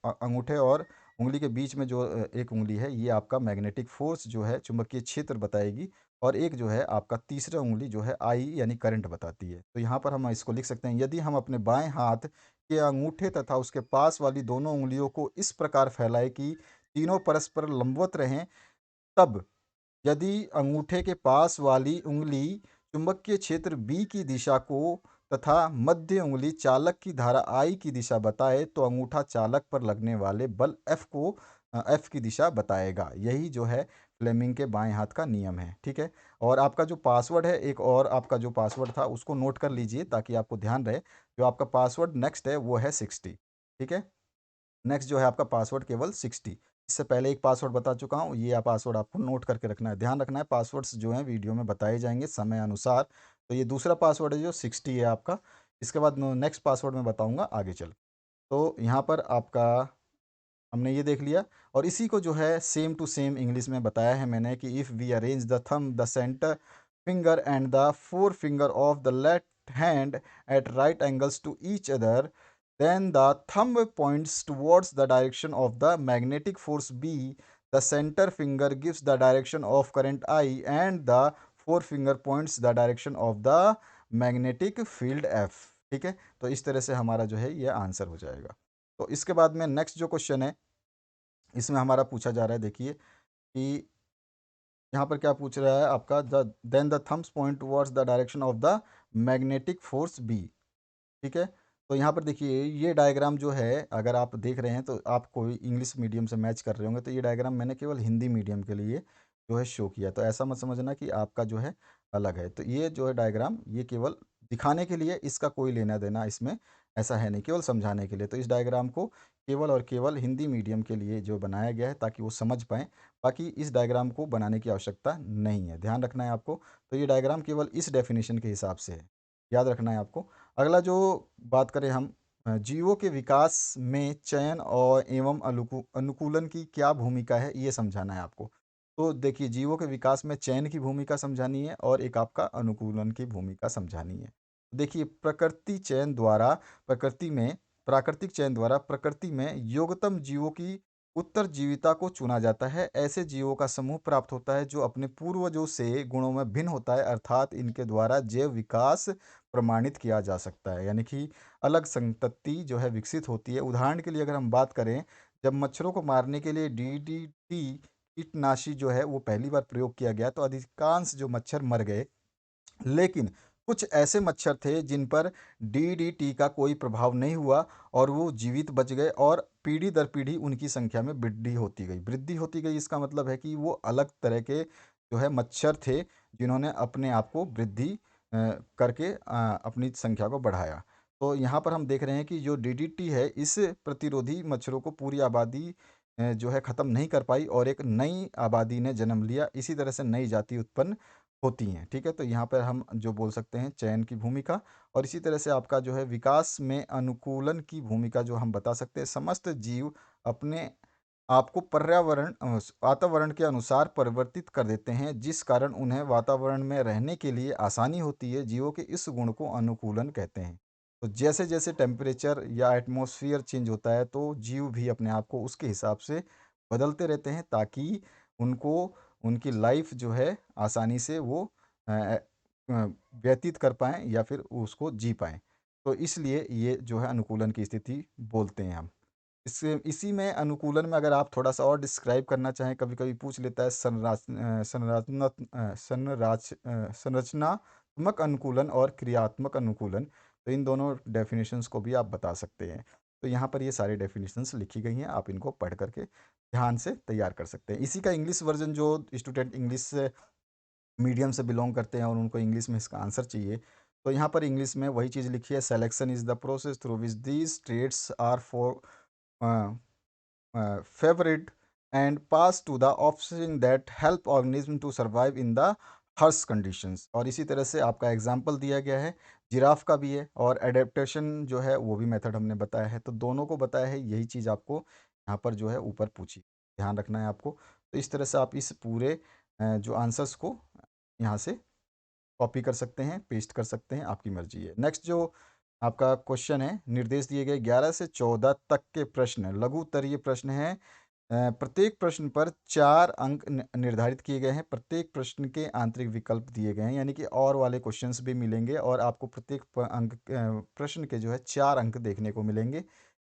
[SPEAKER 1] अंगूठे और उंगली के बीच में जो एक उंगली है, ये आपका मैग्नेटिक फोर्स जो है, चुंबकीय क्षेत्र बताएगी। और एक जो है आपका तीसरा उंगली जो है आई यानी करंट बताती है। तो यहाँ पर हम इसको लिख सकते हैं, यदि हम अपने बाएं हाथ के अंगूठे तथा उसके पास वाली दोनों उंगलियों को इस प्रकार फैलाए कि तीनों परस्पर लंबवत रहें, तब यदि अंगूठे के पास वाली उंगली चुंबकीय क्षेत्र बी की दिशा को तथा मध्य उंगली चालक की धारा आई की दिशा बताए, तो अंगूठा चालक पर लगने वाले बल एफ को एफ की दिशा बताएगा। यही जो है फ्लेमिंग के बाएं हाथ का नियम है। ठीक है। और आपका जो पासवर्ड है, एक और आपका जो पासवर्ड था उसको नोट कर लीजिए ताकि आपको ध्यान रहे। जो आपका पासवर्ड नेक्स्ट है वो है 60। ठीक है। नेक्स्ट जो है आपका पासवर्ड केवल 60। इससे पहले एक पासवर्ड बता चुका हूँ, ये आप पासवर्ड आपको नोट करके रखना है, ध्यान रखना है। पासवर्ड्स जो हैं वीडियो में बताए जाएंगे समय अनुसार। तो ये दूसरा पासवर्ड है जो 60 है आपका। इसके बाद नेक्स्ट पासवर्ड मैं बताऊंगा आगे चल। तो यहाँ पर आपका हमने ये देख लिया। और इसी को जो है सेम टू सेम इंग्लिश में बताया है मैंने कि if we arrange the thumb the centre finger and the forefinger of the left hand at right angles to each other, then the thumb points towards the direction of the magnetic force B, the center finger gives the direction of current I, and the forefinger points the direction of the magnetic field F। ठीक है। तो इस तरह से हमारा जो है ये आंसर हो जाएगा। तो इसके बाद में नेक्स्ट जो क्वेश्चन है इसमें हमारा पूछा जा रहा है, देखिए कि यहाँ पर क्या पूछ रहा है आपका, the then the thumbs point towards the direction of the magnetic force B. ठीक है। तो यहाँ पर देखिए ये डायग्राम जो है, अगर आप देख रहे हैं तो आप कोई इंग्लिश मीडियम से मैच कर रहे होंगे, तो ये डायग्राम मैंने केवल हिंदी मीडियम के लिए जो है शो किया। तो ऐसा मत समझना कि आपका जो है अलग है। तो ये जो है डायग्राम ये केवल दिखाने के लिए, इसका कोई लेना देना इसमें ऐसा है नहीं, केवल समझाने के लिए। तो इस डायग्राम को केवल और केवल हिंदी मीडियम के लिए जो बनाया गया है ताकि वो समझ पाएँ। बाकी इस डायग्राम को बनाने की आवश्यकता नहीं है, ध्यान रखना है आपको। तो ये डायग्राम केवल इस डेफिनेशन के हिसाब से है, याद रखना है आपको। अगला जो बात करें हम, जीवों के विकास में चयन और एवं अनुकूलन की क्या भूमिका है, ये समझाना है आपको। तो देखिए जीवों के विकास में चयन की भूमिका समझानी है और एक आपका अनुकूलन की भूमिका समझानी है। देखिए प्राकृतिक चयन द्वारा प्रकृति में योग्यतम जीवों की उत्तरजीविता को चुना जाता है। ऐसे जीवों का समूह प्राप्त होता है जो अपने पूर्वजों से गुणों में भिन्न होता है, अर्थात इनके द्वारा जैव विकास प्रमाणित किया जा सकता है, यानी कि अलग संतति जो है विकसित होती है। उदाहरण के लिए अगर हम बात करें, जब मच्छरों को मारने के लिए डीडीटी कीटनाशी जो है वो पहली बार प्रयोग किया गया तो अधिकांश जो मच्छर मर गए, लेकिन कुछ ऐसे मच्छर थे जिन पर डीडीटी का कोई प्रभाव नहीं हुआ और वो जीवित बच गए, और पीढ़ी दर पीढ़ी उनकी संख्या में वृद्धि होती गई। इसका मतलब है कि वो अलग तरह के जो है मच्छर थे जिन्होंने अपने आप को वृद्धि करके अपनी संख्या को बढ़ाया। तो यहाँ पर हम देख रहे हैं कि जो डीडीटी है, इस प्रतिरोधी मच्छरों को पूरी आबादी जो है ख़त्म नहीं कर पाई और एक नई आबादी ने जन्म लिया। इसी तरह से नई जाति उत्पन्न होती हैं, ठीक है? तो यहाँ पर हम जो बोल सकते हैं चयन की भूमिका, और इसी तरह से आपका जो है विकास में अनुकूलन की भूमिका जो हम बता सकते हैं। समस्त जीव अपने आपको वातावरण के अनुसार परिवर्तित कर देते हैं, जिस कारण उन्हें वातावरण में रहने के लिए आसानी होती है। जीवों के इस गुण को अनुकूलन कहते हैं। तो जैसे-जैसे टेम्परेचर या एटमॉस्फेयर चेंज होता है, तो जीव भी अपने आप को उसके हिसाब से बदलते रहते हैं, ताकि उनको उनकी लाइफ जो है आसानी से वो अ व्यतीत कर पाएँ या फिर उसको जी पाएँ। तो इसलिए ये जो है अनुकूलन की स्थिति बोलते हैं हम। इससे इसी में अनुकूलन में अगर आप थोड़ा-सा और डिस्क्राइब करना चाहें, कभी-कभी पूछ लेता है संरचनात्मक अनुकूलन और क्रियात्मक अनुकूलन। तो इन दोनों डेफिनिशंस को भी आप बता सकते हैं। तो यहाँ पर ये सारी डेफिनिशंस लिखी गई हैं, आप इनको पढ़ कर के ध्यान से तैयार कर सकते हैं। इसी का इंग्लिश वर्ज़न जो स्टूडेंट इंग्लिश से मीडियम से बिलॉन्ग करते हैं और उनको इंग्लिश में इसका आंसर चाहिए, तो यहाँ पर इंग्लिश में वही चीज़ लिखी है, selection is the process through which these traits are a favored and passed to the offspring that help organism to survive in the harsh conditions। और इसी तरह से आपका एग्जाम्पल दिया गया है, जिराफ का भी है, और एडेप्टेशन जो है वो भी मेथड हमने बताया है। तो दोनों को बताया है, यही चीज़ आपको यहाँ पर जो है ऊपर पूछी, ध्यान रखना है आपको। तो इस तरह से आप इस पूरे जो आंसर्स को यहाँ से कॉपी कर सकते हैं, पेस्ट कर सकते हैं, आपकी मर्ज़ी है। नेक्स्ट जो आपका क्वेश्चन है, निर्देश दिए गए 11 से 14 तक के प्रश्न लघु उत्तरीय प्रश्न हैं। प्रत्येक प्रश्न पर 4 अंक निर्धारित किए गए हैं। प्रत्येक प्रश्न के आंतरिक विकल्प दिए गए हैं, यानी कि और वाले क्वेश्चंस भी मिलेंगे, और आपको प्रत्येक प्रश्न के जो है 4 अंक देखने को मिलेंगे।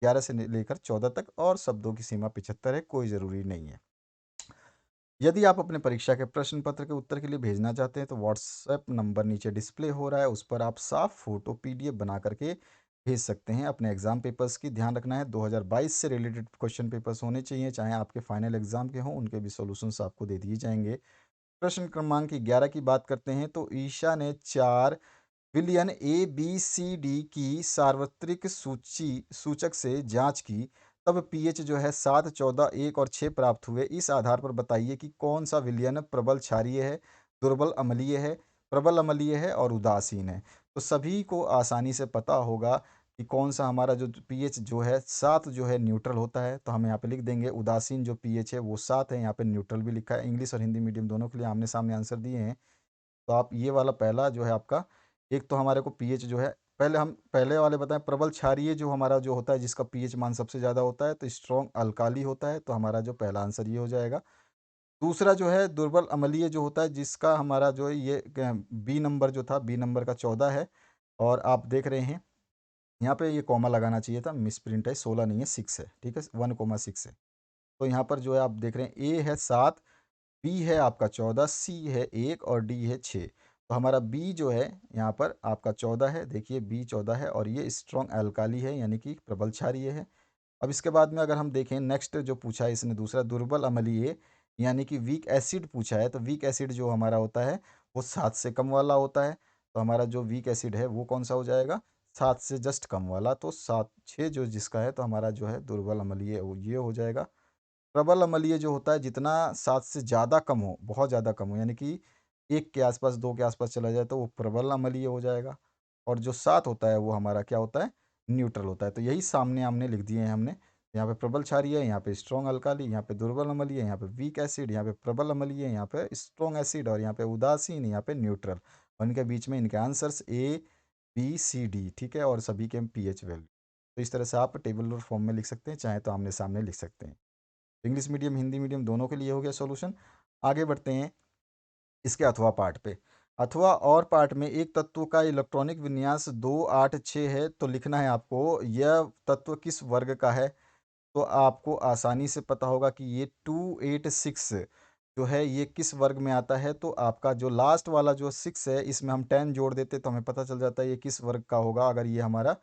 [SPEAKER 1] 11 से लेकर 14 तक, और शब्दों की सीमा 75 है, कोई ज़रूरी नहीं है। यदि आप अपने परीक्षा के प्रश्न पत्र के उत्तर के लिए भेजना चाहते हैं, तो व्हाट्सएप नंबर नीचे डिस्प्ले हो रहा है, उस पर आप साफ फोटो पीडीएफ बना करके भेज सकते हैं। अपने एग्जाम पेपर्स की ध्यान रखना है, 2022 से रिलेटेड क्वेश्चन पेपर्स होने चाहिए, चाहे आपके फाइनल एग्जाम के हों, उनके भी सॉल्यूशंस आपको दे दिए जाएंगे। प्रश्न क्रमांक 11 की बात करते हैं, तो ईशा ने 4 विलियन ABCD की सार्वत्रिक सूचक से जांच की, तब पीएच जो है 7, 14, 1 और 6 प्राप्त हुए। इस आधार पर बताइए कि कौन सा विलयन प्रबल क्षारीय है, दुर्बल अम्लीय है, प्रबल अम्लीय है और उदासीन है। तो सभी को आसानी से पता होगा कि कौन सा हमारा जो पीएच जो है 7 जो है न्यूट्रल होता है, तो हम यहाँ पे लिख देंगे उदासीन जो पीएच है वो 7 है, यहाँ पे न्यूट्रल भी लिखा है। इंग्लिश और हिंदी मीडियम दोनों के लिए आमने सामने आंसर दिए हैं। तो आप ये वाला पहला जो है आपका, एक तो हमारे को पीएच जो है, पहले हम पहले वाले बताएं, प्रबल क्षारीय जो हमारा जो होता है जिसका पीएच मान सबसे ज़्यादा होता है, तो स्ट्रॉन्ग अल्काली होता है, तो हमारा जो पहला आंसर ये हो जाएगा। दूसरा जो है दुर्बल अम्लीय जो होता है, जिसका हमारा जो है ये बी नंबर जो था, बी नंबर का 14 है। और आप देख रहे हैं यहाँ पे ये कॉमा लगाना चाहिए था, मिस प्रिंट है, 16 नहीं है 6 है, ठीक है, 1,6 है। तो यहाँ पर जो है आप देख रहे हैं ए है 7, बी है आपका 14, सी है 1 और डी है 6। तो हमारा बी जो है यहाँ पर आपका 14 है, देखिए बी 14 है, और ये स्ट्रॉन्ग अल्काली है, यानी कि प्रबल क्षारीय है। अब इसके बाद में अगर हम देखें, नेक्स्ट जो पूछा है इसने दूसरा दुर्बल अम्लीय, यानी कि वीक एसिड पूछा है, तो वीक एसिड जो हमारा होता है वो 7 से कम वाला होता है। तो हमारा जो वीक एसिड है वो कौन सा हो जाएगा, 7 से जस्ट कम वाला, तो 7, 6 जो जिसका है, तो हमारा जो है दुर्बल अम्लीय वो ये हो जाएगा। प्रबल अम्लीय जो होता है, जितना 7 से ज़्यादा कम हो, बहुत ज़्यादा कम हो, यानी कि 1 के आसपास, 2 के आसपास चला जाए, तो वो प्रबल अम्लीय हो जाएगा। और जो 7 होता है वो हमारा क्या होता है, न्यूट्रल होता है। तो यही सामने-आमने लिख दिए हैं हमने। यहाँ पे प्रबल क्षारीय है, यहाँ पे स्ट्रॉन्ग अल्काली, यहाँ पे दुर्बल अम्लीय, यहाँ पे वीक एसिड, यहाँ पे प्रबल अम्लीय, यहाँ पे स्ट्रॉन्ग एसिड, और यहाँ पे उदासीन, यहाँ पे न्यूट्रल। और इनके बीच में इनके आंसर्स ए, बी, सी, डी, ठीक है, और सभी के पीएच वैल्यू। तो इस तरह से आप टेबुलर फॉर्म में लिख सकते हैं, चाहे तो आमने-सामने लिख सकते हैं। इंग्लिश मीडियम हिंदी मीडियम दोनों के लिए हो गया सॉल्यूशन। आगे बढ़ते हैं इसके अथवा पार्ट पे। अथवा और पार्ट में एक तत्व का इलेक्ट्रॉनिक विन्यास 286 है, तो लिखना है आपको यह तत्व किस वर्ग का है। तो आपको आसानी से पता होगा कि ये 286 जो है ये किस वर्ग में आता है। तो आपका जो लास्ट वाला जो 6 है, इसमें हम 10 जोड़ देते तो हमें पता चल जाता है ये किस वर्ग का होगा, अगर ये हमारा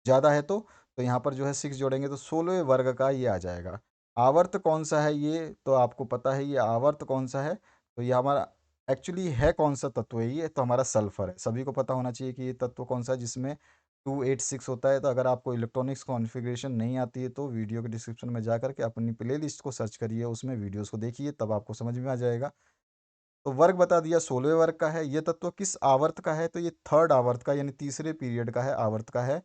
[SPEAKER 1] ज़्यादा है तो। यहाँ पर जो है 6 जोड़ेंगे तो 16वें वर्ग का ये आ जाएगा। आवर्त कौन सा है ये, तो आपको पता है ये आवर्त कौन सा है, तो ये हमारा एक्चुअली है कौन सा तत्व है ये? तो हमारा सल्फर है। सभी को पता होना चाहिए कि ये तत्व कौन सा है जिसमें 286 होता है। तो अगर आपको इलेक्ट्रॉनिक्स कॉन्फ़िगरेशन नहीं आती है तो वीडियो के डिस्क्रिप्शन में जा कर के अपनी प्लेलिस्ट को सर्च करिए, उसमें वीडियोज़ को देखिए, तब आपको समझ में आ जाएगा। तो वर्ग बता दिया, 16वें वर्ग का है। ये तत्व किस आवर्त का है? तो ये थर्ड आवर्त का यानी तीसरे पीरियड का है, आवर्त का है।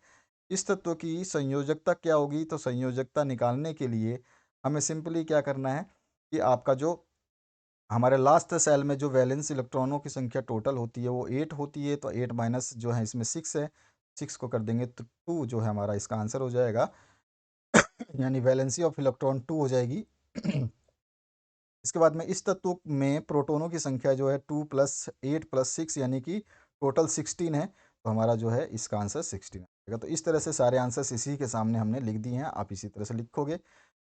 [SPEAKER 1] इस तत्व की संयोजकता क्या होगी? तो संयोजकता निकालने के लिए हमें सिंपली क्या करना है कि आपका जो हमारे लास्ट सेल में जो वैलेंस इलेक्ट्रॉनों की संख्या टोटल होती है वो 8 होती है। तो 8 माइनस जो है इसमें 6 है, 6 को कर देंगे तो 2 जो है हमारा इसका आंसर हो जाएगा। यानी वैलेंसी ऑफ इलेक्ट्रॉन 2 हो जाएगी। इसके बाद में इस तत्व में प्रोटोनों की संख्या जो है 2 प्लस 8 प्लस 6 यानी कि टोटल 16 है। तो हमारा जो है इसका आंसर 16 आएगा। तो इस तरह से सारे आंसर्स इसी के सामने हमने लिख दिए हैं, आप इसी तरह से लिखोगे।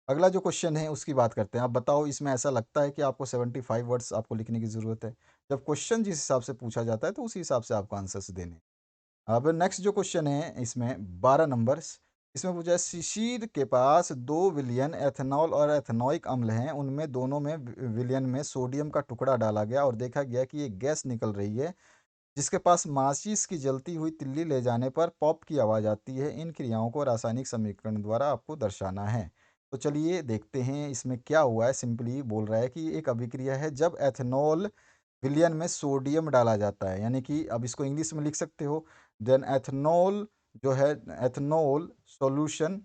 [SPEAKER 1] अगला जो क्वेश्चन है उसकी बात करते हैं। आप बताओ, इसमें ऐसा लगता है कि आपको 75 वर्ड्स आपको लिखने की ज़रूरत है? जब क्वेश्चन जिस हिसाब से पूछा जाता है तो उसी हिसाब से आपको आंसर्स देने हैं। अब नेक्स्ट जो क्वेश्चन है इसमें 12 नंबर्स, इसमें पूछा है शिशिर के पास 2 विलियन एथेनॉल और एथेनॉइक अम्ल हैं, उनमें दोनों में विलियन में सोडियम का टुकड़ा डाला गया और देखा गया कि एक गैस निकल रही है जिसके पास माचिस की जलती हुई तिल्ली ले जाने पर पॉप की आवाज़ आती है। इन क्रियाओं को रासायनिक समीकरण द्वारा आपको दर्शाना है। तो चलिए देखते हैं इसमें क्या हुआ है। सिंपली बोल रहा है कि एक अभिक्रिया है जब एथेनॉल विलयन में सोडियम डाला जाता है, यानी कि अब इसको इंग्लिश में लिख सकते हो। देन एथेनॉल जो है, ethanol solution,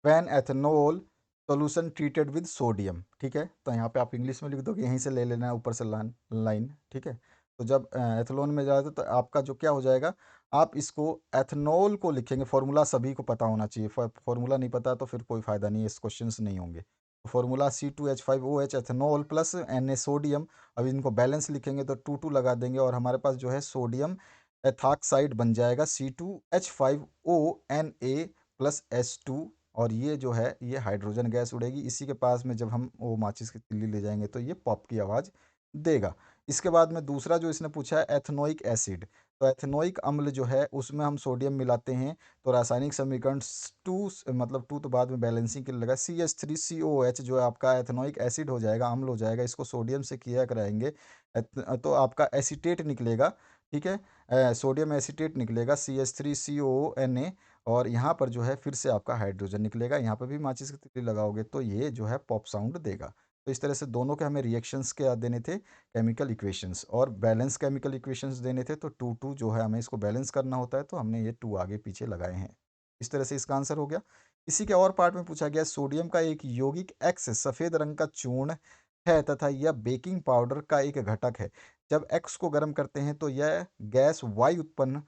[SPEAKER 1] when ethanol solution treated with sodium. ठीक है, तो यहाँ पे आप इंग्लिश में लिख दो कि यहीं से ले लेना है ऊपर से लाइन लाइन। ठीक है, तो जब एथेनॉल में जाए तो आपका जो क्या हो जाएगा, आप इसको एथेनॉल को लिखेंगे। फॉर्मूला सभी को पता होना चाहिए, फॉर्मूला नहीं पता तो फिर कोई फ़ायदा नहीं है, इस क्वेश्चन नहीं होंगे। तो formula C2H5OH ethanol plus Na sodium. अब इनको बैलेंस लिखेंगे तो 2 लगा देंगे और हमारे पास जो है सोडियम एथाक्साइड बन जाएगा C2H5ONa प्लस H2। और ये जो है ये हाइड्रोजन गैस उड़ेगी, इसी के पास में जब हम वो माचिस की तिल्ली ले जाएंगे तो ये पॉप की आवाज़ देगा। इसके बाद में दूसरा जो इसने पूछा है एथेनोइक एसिड। तो एथेनोइक अम्ल जो है उसमें हम सोडियम मिलाते हैं तो रासायनिक समीकरण टू, मतलब टू तो बाद में बैलेंसिंग के लिए लगा, CH3COH जो है आपका एथेनोइक एसिड हो जाएगा, अम्ल हो जाएगा। इसको सोडियम से किया कराएंगे तो आपका एसीटेट निकलेगा। ठीक है, सोडियम एसीटेट निकलेगा CH3CONa। और यहाँ पर जो है फिर से आपका हाइड्रोजन निकलेगा। यहाँ पर भी माचिस की तिल्ली लगाओगे तो ये जो है पॉप साउंड देगा। तो इस तरह से दोनों के हमें रिएक्शंस क्या देने थे, केमिकल इक्वेशंस, और बैलेंस केमिकल इक्वेशंस देने थे। तो 2 जो है हमें इसको बैलेंस करना होता है, तो हमने ये 2 आगे पीछे लगाए हैं। इस तरह से इसका आंसर हो गया। इसी के और पार्ट में पूछा गया सोडियम का एक यौगिक एक्स सफ़ेद रंग का चूर्ण है तथा यह बेकिंग पाउडर का एक घटक है। जब एक्स को गर्म करते हैं तो यह गैस वायु उत्पन्न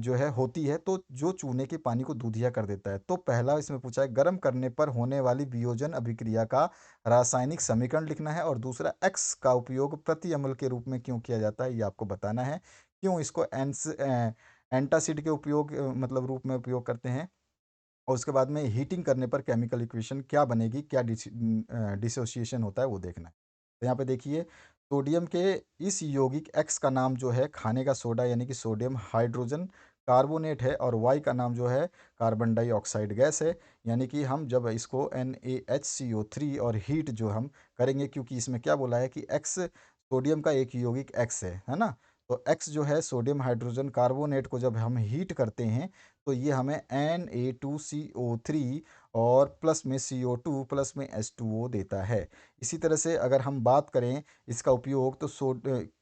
[SPEAKER 1] जो है होती है, तो जो चूने के पानी को दूधिया कर देता है। तो पहला इसमें पूछा है गर्म करने पर होने वाली वियोजन अभिक्रिया का रासायनिक समीकरण लिखना है, और दूसरा एक्स का उपयोग प्रति अम्ल के रूप में क्यों किया जाता है ये आपको बताना है। क्यों इसको एंटासिड के उपयोग मतलब रूप में उपयोग करते हैं, और उसके बाद में हीटिंग करने पर केमिकल इक्वेशन क्या बनेगी, क्या डिसोसिएशन होता है वो देखना है। तो यहाँ पे देखिए सोडियम के इस यौगिक एक्स का नाम जो है खाने का सोडा यानी कि सोडियम हाइड्रोजन कार्बोनेट है, और वाई का नाम जो है कार्बन डाइऑक्साइड गैस है। यानी कि हम जब इसको NaHCO3 और हीट जो हम करेंगे, क्योंकि इसमें क्या बोला है कि एक्स सोडियम का एक यौगिक एक्स है ना। तो एक्स जो है सोडियम हाइड्रोजन कार्बोनेट को जब हम हीट करते हैं तो ये हमें Na2CO3 और प्लस में CO2 प्लस में H2O देता है। इसी तरह से अगर हम बात करें इसका उपयोग, तो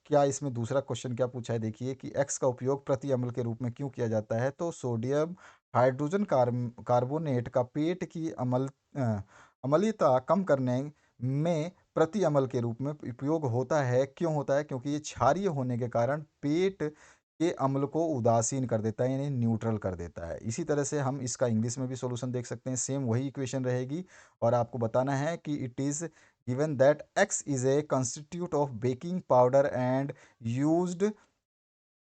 [SPEAKER 1] क्या इसमें दूसरा क्वेश्चन क्या पूछा है, देखिए कि एक्स का उपयोग प्रति अम्ल के रूप में क्यों किया जाता है। तो सोडियम हाइड्रोजन कार्बोनेट का पेट की अम्लता कम करने में प्रति अम्ल के रूप में उपयोग होता है। क्यों होता है? क्योंकि ये क्षारीय होने के कारण पेट के अम्ल को उदासीन कर देता है, यानी न्यूट्रल कर देता है। इसी तरह से हम इसका इंग्लिश में भी सॉल्यूशन देख सकते हैं, सेम वही इक्वेशन रहेगी। और आपको बताना है कि it is given that x is a constitute of baking powder and used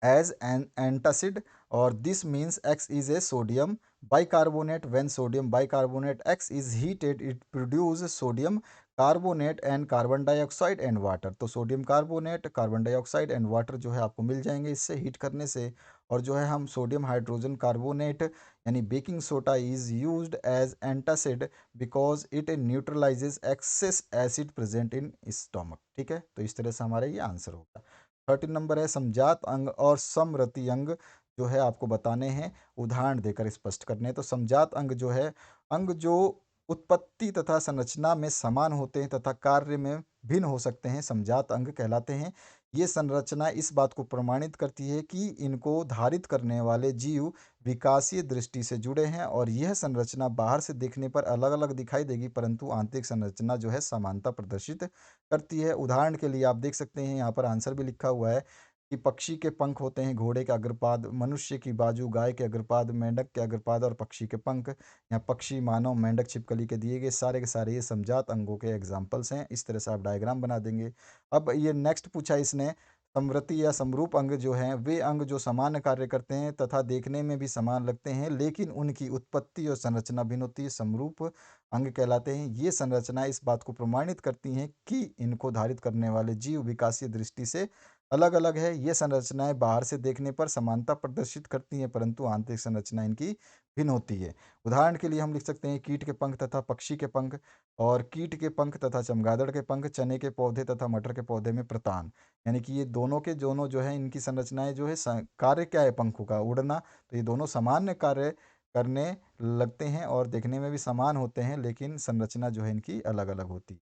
[SPEAKER 1] as an antacid, or this means X is a sodium bicarbonate. When sodium bicarbonate X is heated, it produces sodium carbonate and carbon dioxide and water. तो sodium carbonate, carbon dioxide and water जो है आपको मिल जाएंगे इससे heat करने से। और जो है हम सोडियम हाइड्रोजन कार्बोनेट यानी baking soda is used as antacid because it neutralises excess acid present in stomach. ठीक है, तो इस तरह से हमारा ये आंसर होगा। 13 नंबर है समजात अंग और समरति अंग जो है आपको बताने हैं, उदाहरण देकर स्पष्ट करने हैं। तो समजात अंग जो है, अंग जो उत्पत्ति तथा संरचना में समान होते हैं तथा कार्य में भिन्न हो सकते हैं, समजात अंग कहलाते हैं। ये संरचना इस बात को प्रमाणित करती है कि इनको धारित करने वाले जीव विकासीय दृष्टि से जुड़े हैं, और यह संरचना बाहर से देखने पर अलग अलग दिखाई देगी परंतु आंतरिक संरचना जो है समानता प्रदर्शित करती है। उदाहरण के लिए आप देख सकते हैं, यहाँ पर आंसर भी लिखा हुआ है कि पक्षी के पंख होते हैं, घोड़े के अग्रपाद, मनुष्य की बाजू, गाय के अग्रपाद, मेंढक के अग्रपाद और पक्षी के पंख। यहाँ पक्षी, मानव, मेंढक, छिपकली के दिए गए सारे के सारे ये समजात अंगों के एग्जाम्पल्स हैं। इस तरह से आप डायग्राम बना देंगे। अब ये नेक्स्ट पूछा इसने, समवर्ती या समरूप अंग जो हैं वे अंग जो समान कार्य करते हैं तथा देखने में भी समान लगते हैं लेकिन उनकी उत्पत्ति और संरचना भिन्न होती है, समरूप अंग कहलाते हैं। ये संरचना इस बात को प्रमाणित करती हैं कि इनको धारित करने वाले जीव विकासीय दृष्टि से अलग अलग है। ये संरचनाएं बाहर से देखने पर समानता प्रदर्शित करती हैं परंतु आंतरिक संरचना इनकी भिन्न होती है। उदाहरण के लिए हम लिख सकते हैं कीट के पंख तथा पक्षी के पंख, और कीट के पंख तथा चमगादड़ के पंख, चने के पौधे तथा मटर के पौधे में प्रतान। यानी कि ये दोनों के दोनों जो है इनकी संरचनाएं जो है कार्य क्या है पंखों का, उड़ना। तो ये दोनों सामान्य कार्य करने लगते हैं और देखने में भी समान होते हैं लेकिन संरचना जो है इनकी अलग अलग होती है।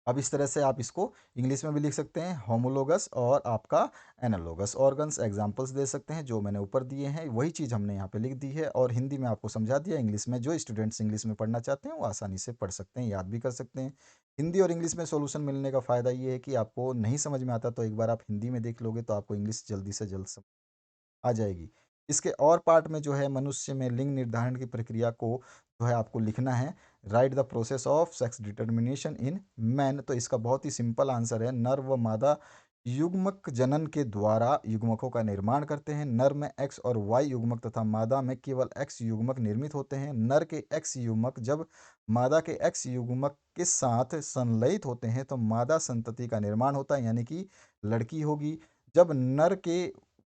[SPEAKER 1] अब इस तरह से आप इसको इंग्लिश में भी लिख सकते हैं, होमोलोगस और आपका एनालोगस ऑर्गन्स। एग्जांपल्स दे सकते हैं जो मैंने ऊपर दिए हैं, वही चीज़ हमने यहाँ पे लिख दी है और हिंदी में आपको समझा दिया। इंग्लिश में जो स्टूडेंट्स इंग्लिश में पढ़ना चाहते हैं वो आसानी से पढ़ सकते हैं, याद भी कर सकते हैं। हिंदी और इंग्लिश में सोल्यूशन मिलने का फ़ायदा ये है कि आपको नहीं समझ में आता तो एक बार आप हिंदी में देख लोगे तो आपको इंग्लिश जल्दी से जल्द आ जाएगी। इसके और पार्ट में जो है मनुष्य में लिंग निर्धारण की प्रक्रिया को जो है आपको लिखना है, right the process of sex determination in man. तो इसका बहुत ही सिंपल आंसर है, नर व मादा युग्मक जनन के द्वारा युग्मकों का निर्माण करते हैं। नर में एक्स और वाई युग्मक तथा मादा में केवल एक्स युग्मक निर्मित होते हैं। नर के एक्स युग्मक जब मादा के एक्स युग्मक के साथ संलयित होते हैं तो मादा संतति का निर्माण होता है यानी कि लड़की होगी। जब नर के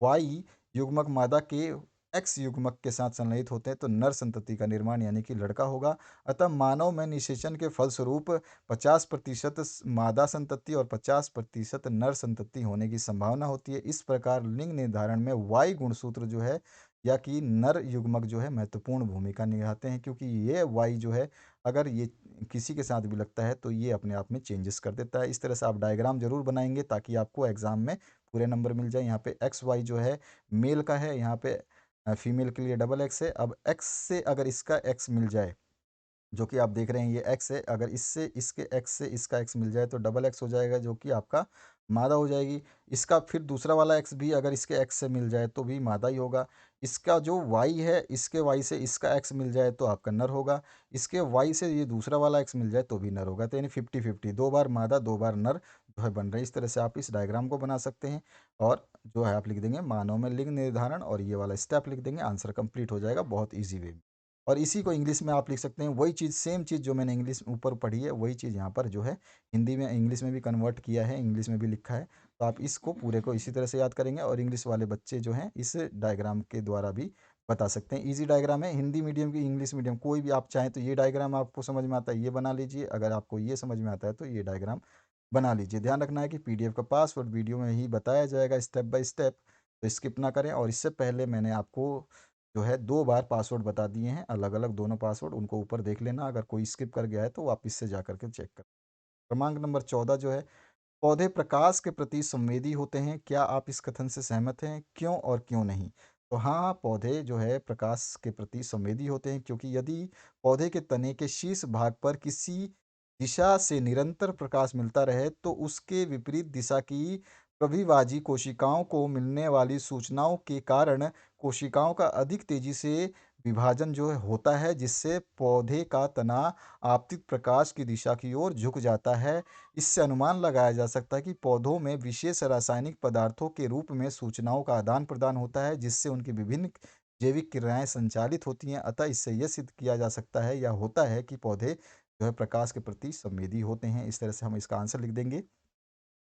[SPEAKER 1] वाई युग्मक मादा के एक्स युग्मक के साथ संलयित होते हैं तो नर संतति का निर्माण यानी कि लड़का होगा। अतः मानव में निषेचन के फलस्वरूप 50% मादा संतति और 50% नर संतति होने की संभावना होती है। इस प्रकार लिंग निर्धारण में वाई गुणसूत्र जो है या कि नर युग्मक जो है महत्वपूर्ण भूमिका निभाते हैं, क्योंकि ये वाई जो है अगर ये किसी के साथ भी लगता है तो ये अपने आप में चेंजेस कर देता है। इस तरह से आप डायग्राम जरूर बनाएंगे ताकि आपको एग्जाम में पूरे नंबर मिल जाए। यहाँ पे एक्स वाई जो है मेल का है, यहाँ पे फीमेल के लिए डबल एक्स है। अब एक्स से अगर इसका एक्स मिल जाए, जो कि आप देख रहे हैं ये एक्स है, अगर इससे इसके एक्स से इसका एक्स मिल जाए तो डबल एक्स हो जाएगा जो कि आपका मादा हो जाएगी। इसका फिर दूसरा वाला एक्स भी अगर इसके एक्स से मिल जाए तो भी मादा ही होगा। इसका जो वाई है, इसके वाई से इसका एक्स मिल जाए तो आपका नर होगा। इसके वाई से ये दूसरा वाला एक्स मिल जाए तो भी नर होगा। तो यानी 50-50, 2 बार मादा 2 बार नर जो है बन रहे हैं। इस तरह से आप इस डायग्राम को बना सकते हैं और जो है आप लिख देंगे मानव में लिंग निर्धारण और ये वाला स्टेप लिख देंगे, आंसर कंप्लीट हो जाएगा बहुत ईजी वे में। और इसी को इंग्लिश में आप लिख सकते हैं, वही चीज़ सेम चीज़ जो मैंने इंग्लिश ऊपर पढ़ी है वही चीज़ यहाँ पर जो है हिंदी में इंग्लिश में भी कन्वर्ट किया है, इंग्लिश में भी लिखा है। तो आप इसको पूरे को इसी तरह से याद करेंगे और इंग्लिश वाले बच्चे जो हैं इस डायग्राम के द्वारा भी बता सकते हैं। इजी डायग्राम है, हिंदी मीडियम की इंग्लिश मीडियम कोई भी आप चाहें तो ये डायग्राम आपको समझ में आता है ये बना लीजिए, अगर आपको ये समझ में आता है तो ये डायग्राम बना लीजिए। ध्यान रखना है कि पीडीएफ का पासवर्ड वीडियो में ही बताया जाएगा स्टेप बाय स्टेप, तो स्किप ना करें। और इससे पहले मैंने आपको जो है 2 बार पासवर्ड बता दिए हैं, अलग अलग दोनों पासवर्ड, उनको ऊपर देख लेना। अगर कोई स्किप कर गया है तो वापस से जा करके चेक कर। क्रमांक नंबर 14 जो है, पौधे प्रकाश के प्रति संवेदी होते हैं, क्या आप इस कथन से सहमत हैं, क्यों और क्यों नहीं? तो हाँ, पौधे जो है प्रकाश के प्रति संवेदी होते हैं, क्योंकि यदि पौधे के तने के शीर्ष भाग पर किसी दिशा से निरंतर प्रकाश मिलता रहे तो उसके विपरीत दिशा की प्रविभाजी कोशिकाओं को मिलने वाली सूचनाओं के कारण कोशिकाओं का अधिक तेजी से विभाजन जो है होता है, जिससे पौधे का तना आपतित प्रकाश की दिशा की ओर झुक जाता है। इससे अनुमान लगाया जा सकता है कि पौधों में विशेष रासायनिक पदार्थों के रूप में सूचनाओं का आदान प्रदान होता है, जिससे उनकी विभिन्न जैविक क्रियाएं संचालित होती हैं। अतः इससे यह सिद्ध किया जा सकता है या होता है कि पौधे जो है प्रकाश के प्रति संवेदी होते हैं। इस तरह से हम इसका आंसर लिख देंगे,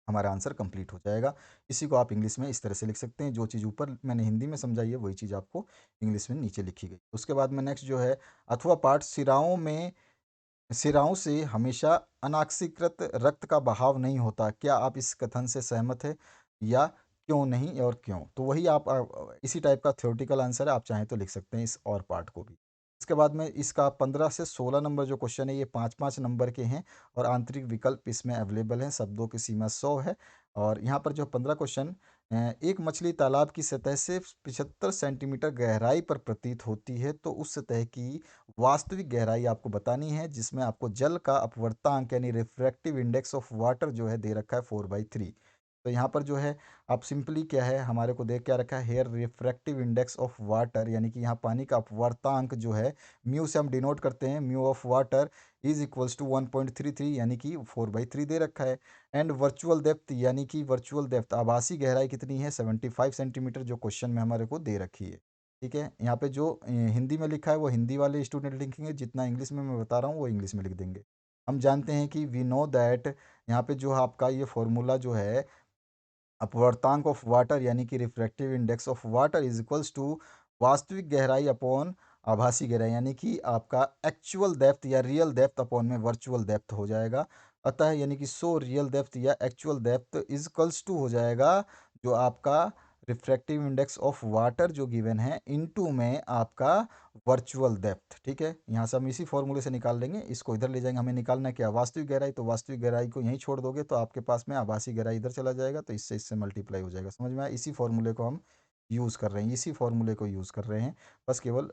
[SPEAKER 1] हमारा आंसर कंप्लीट हो जाएगा। इसी को आप इंग्लिश में इस तरह से लिख सकते हैं, जो चीज़ ऊपर मैंने हिंदी में समझाई है वही चीज़ आपको इंग्लिश में नीचे लिखी गई। उसके बाद में नेक्स्ट जो है अथवा पाठ, सिराओं से हमेशा अनाक्सीकृत रक्त का बहाव नहीं होता। क्या आप इस कथन से सहमत हैं, या क्यों नहीं और क्यों? तो वही आप इसी टाइप का थ्योरेटिकल आंसर है, आप चाहें तो लिख सकते हैं इस और पार्ट को भी। इसके बाद में इसका 15 से 16 नंबर जो क्वेश्चन है ये 5-5 नंबर के हैं, और आंतरिक विकल्प इसमें अवेलेबल हैं। शब्दों की सीमा 100 है। और यहाँ पर जो 15 क्वेश्चन, एक मछली तालाब की सतह से 75 सेंटीमीटर गहराई पर प्रतीत होती है, तो उस सतह की वास्तविक गहराई आपको बतानी है, जिसमें आपको जल का अपवर्तांक यानी रिफ्रैक्टिव इंडेक्स ऑफ वाटर जो है दे रखा है 4/3। तो यहाँ पर जो है आप सिंपली क्या है, हमारे को देख क्या रखा है here, refractive index of water, यानी कि यहाँ पानी का अपवर्तांक जो है म्यू से हम डिनोट करते हैं, mu of water is equals to 1.33, यानी कि 4/3 दे रखा है। एंड वर्चुअल डेप्थ, यानी कि वर्चुअल डेप्थ आभासी गहराई कितनी है, 75 सेंटीमीटर, जो क्वेश्चन में हमारे को दे रखी है। ठीक है, यहाँ पे जो हिंदी में लिखा है वो हिंदी वाले स्टूडेंट लिखेंगे, जितना इंग्लिश में मैं बता रहा हूँ वो इंग्लिश में लिख देंगे। हम जानते हैं कि वी नो दैट, यहाँ पे जो आपका ये फॉर्मूला जो है अपवर्तांक ऑफ वाटर यानी कि refractive index of water is equals to वास्तविक गहराई अपॉन आभासी गहराई, यानी कि आपका एक्चुअल डेप्थ या रियल डेप्थ अपॉन में वर्चुअल डेप्थ हो जाएगा। अतः यानी कि सो रियल डेप्थ या actual depth is equals to हो जाएगा जो आपका रिफ्रैक्टिव इंडेक्स ऑफ वाटर जो गिवन है इनटू में आपका वर्चुअल डेप्थ। ठीक है, यहाँ से हम इसी फॉर्मूले से निकाल लेंगे, इसको इधर ले जाएंगे। हमें निकालना है क्या, वास्तविक गहराई, तो वास्तविक गहराई को यहीं छोड़ दोगे तो आपके पास में आभासी गहराई इधर चला जाएगा, तो इससे इससे मल्टीप्लाई हो जाएगा। समझ में आया, इसी फॉर्मूले को हम यूज़ कर रहे हैं, इसी फॉर्मूले को यूज़ कर रहे हैं, बस केवल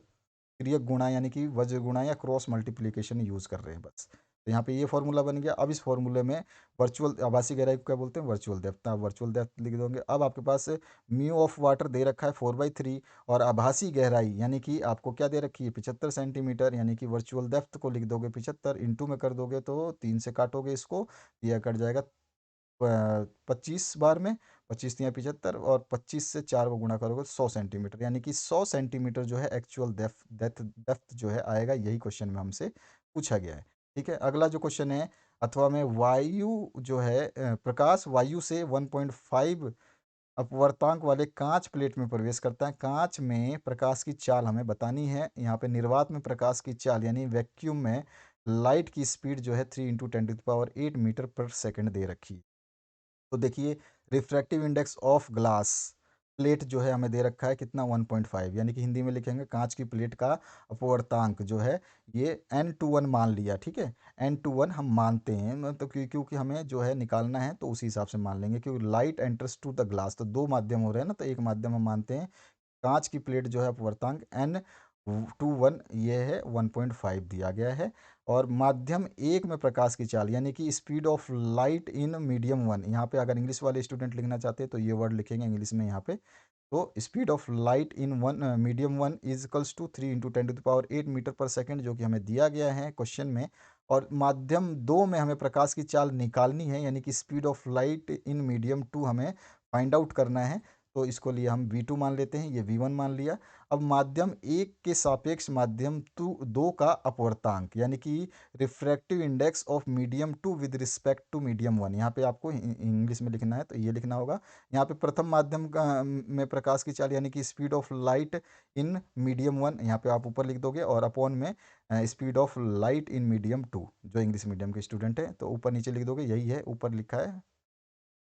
[SPEAKER 1] क्रियक गुणा यानी कि वज्र गुणा या क्रॉस मल्टीप्लिकेशन यूज़ कर रहे हैं बस। तो यहाँ पे ये फॉर्मूला बन गया। अब इस फॉर्मूले में वर्चुअल आभासी गहराई को क्या बोलते हैं, वर्चुअल डेप्थ। आप वर्चुअल डेप्थ लिख दोगे। अब आपके पास म्यू ऑफ वाटर दे रखा है 4/3, और आभासी गहराई यानी कि आपको क्या दे रखी है 75 सेंटीमीटर, यानी कि वर्चुअल डेप्थ को लिख दोगे 75, इंटू में कर दोगे तो 3 से काटोगे इसको, यह कट जाएगा 25 बार में, 25×3 = 75, और 25 से 4 को गुणा करोगे तो 100 सेंटीमीटर, यानी कि 100 सेंटीमीटर जो है एक्चुअल डेप्थ डेप्थ डेप्थ जो है आएगा। यही क्वेश्चन में हमसे पूछा गया है। ठीक है, अगला जो क्वेश्चन है, अथवा में वायु जो है प्रकाश वायु से 1.5 अपवर्तांक वाले कांच प्लेट में प्रवेश करता है। कांच में प्रकाश की चाल हमें बतानी है। यहाँ पे निर्वात में प्रकाश की चाल यानी वैक्यूम में लाइट की स्पीड जो है 3 × 10⁸ मीटर पर सेकंड दे रखी है। तो देखिए, refractive index of glass plate जो है हमें दे रखा है कितना 1.5, यानी कि हिंदी में लिखेंगे कांच की प्लेट का अपवर्तांक जो है ये n/1 मान लिया। ठीक है, n/1 हम मानते हैं, मतलब क्योंकि हमें जो है निकालना है तो उसी हिसाब से मान लेंगे, क्योंकि light enters to the glass, तो दो माध्यम हो रहे हैं ना, तो एक माध्यम हम मानते हैं। कांच की प्लेट जो है अपवर्तांक n/1 ये है 1.5 दिया गया है। और माध्यम एक में प्रकाश की चाल यानी कि speed of light in medium 1, यहाँ पे अगर इंग्लिश वाले स्टूडेंट लिखना चाहते हैं तो ये वर्ड लिखेंगे इंग्लिश में यहाँ पे। तो speed of light in medium 1 is equals to 3 × 10⁸ metre per second, जो कि हमें दिया गया है क्वेश्चन में। और माध्यम दो में हमें प्रकाश की चाल निकालनी है, यानी कि speed of light in medium 2 हमें फाइंड आउट करना है। तो इसको लिए हम V2 मान लेते हैं, ये V1 मान लिया। अब माध्यम एक के सापेक्ष माध्यम दो का अपवर्तांक यानी कि refractive index of medium 2 with respect to medium 1, यहाँ पे आपको इंग्लिश में लिखना है तो ये लिखना होगा। यहाँ पे प्रथम माध्यम का में प्रकाश की चाल यानी कि speed of light in medium 1, यहाँ पे आप ऊपर लिख दोगे, और अपॉन में speed of light in medium 2, जो इंग्लिश मीडियम के स्टूडेंट है तो ऊपर नीचे लिख दोगे, यही है ऊपर लिखा है,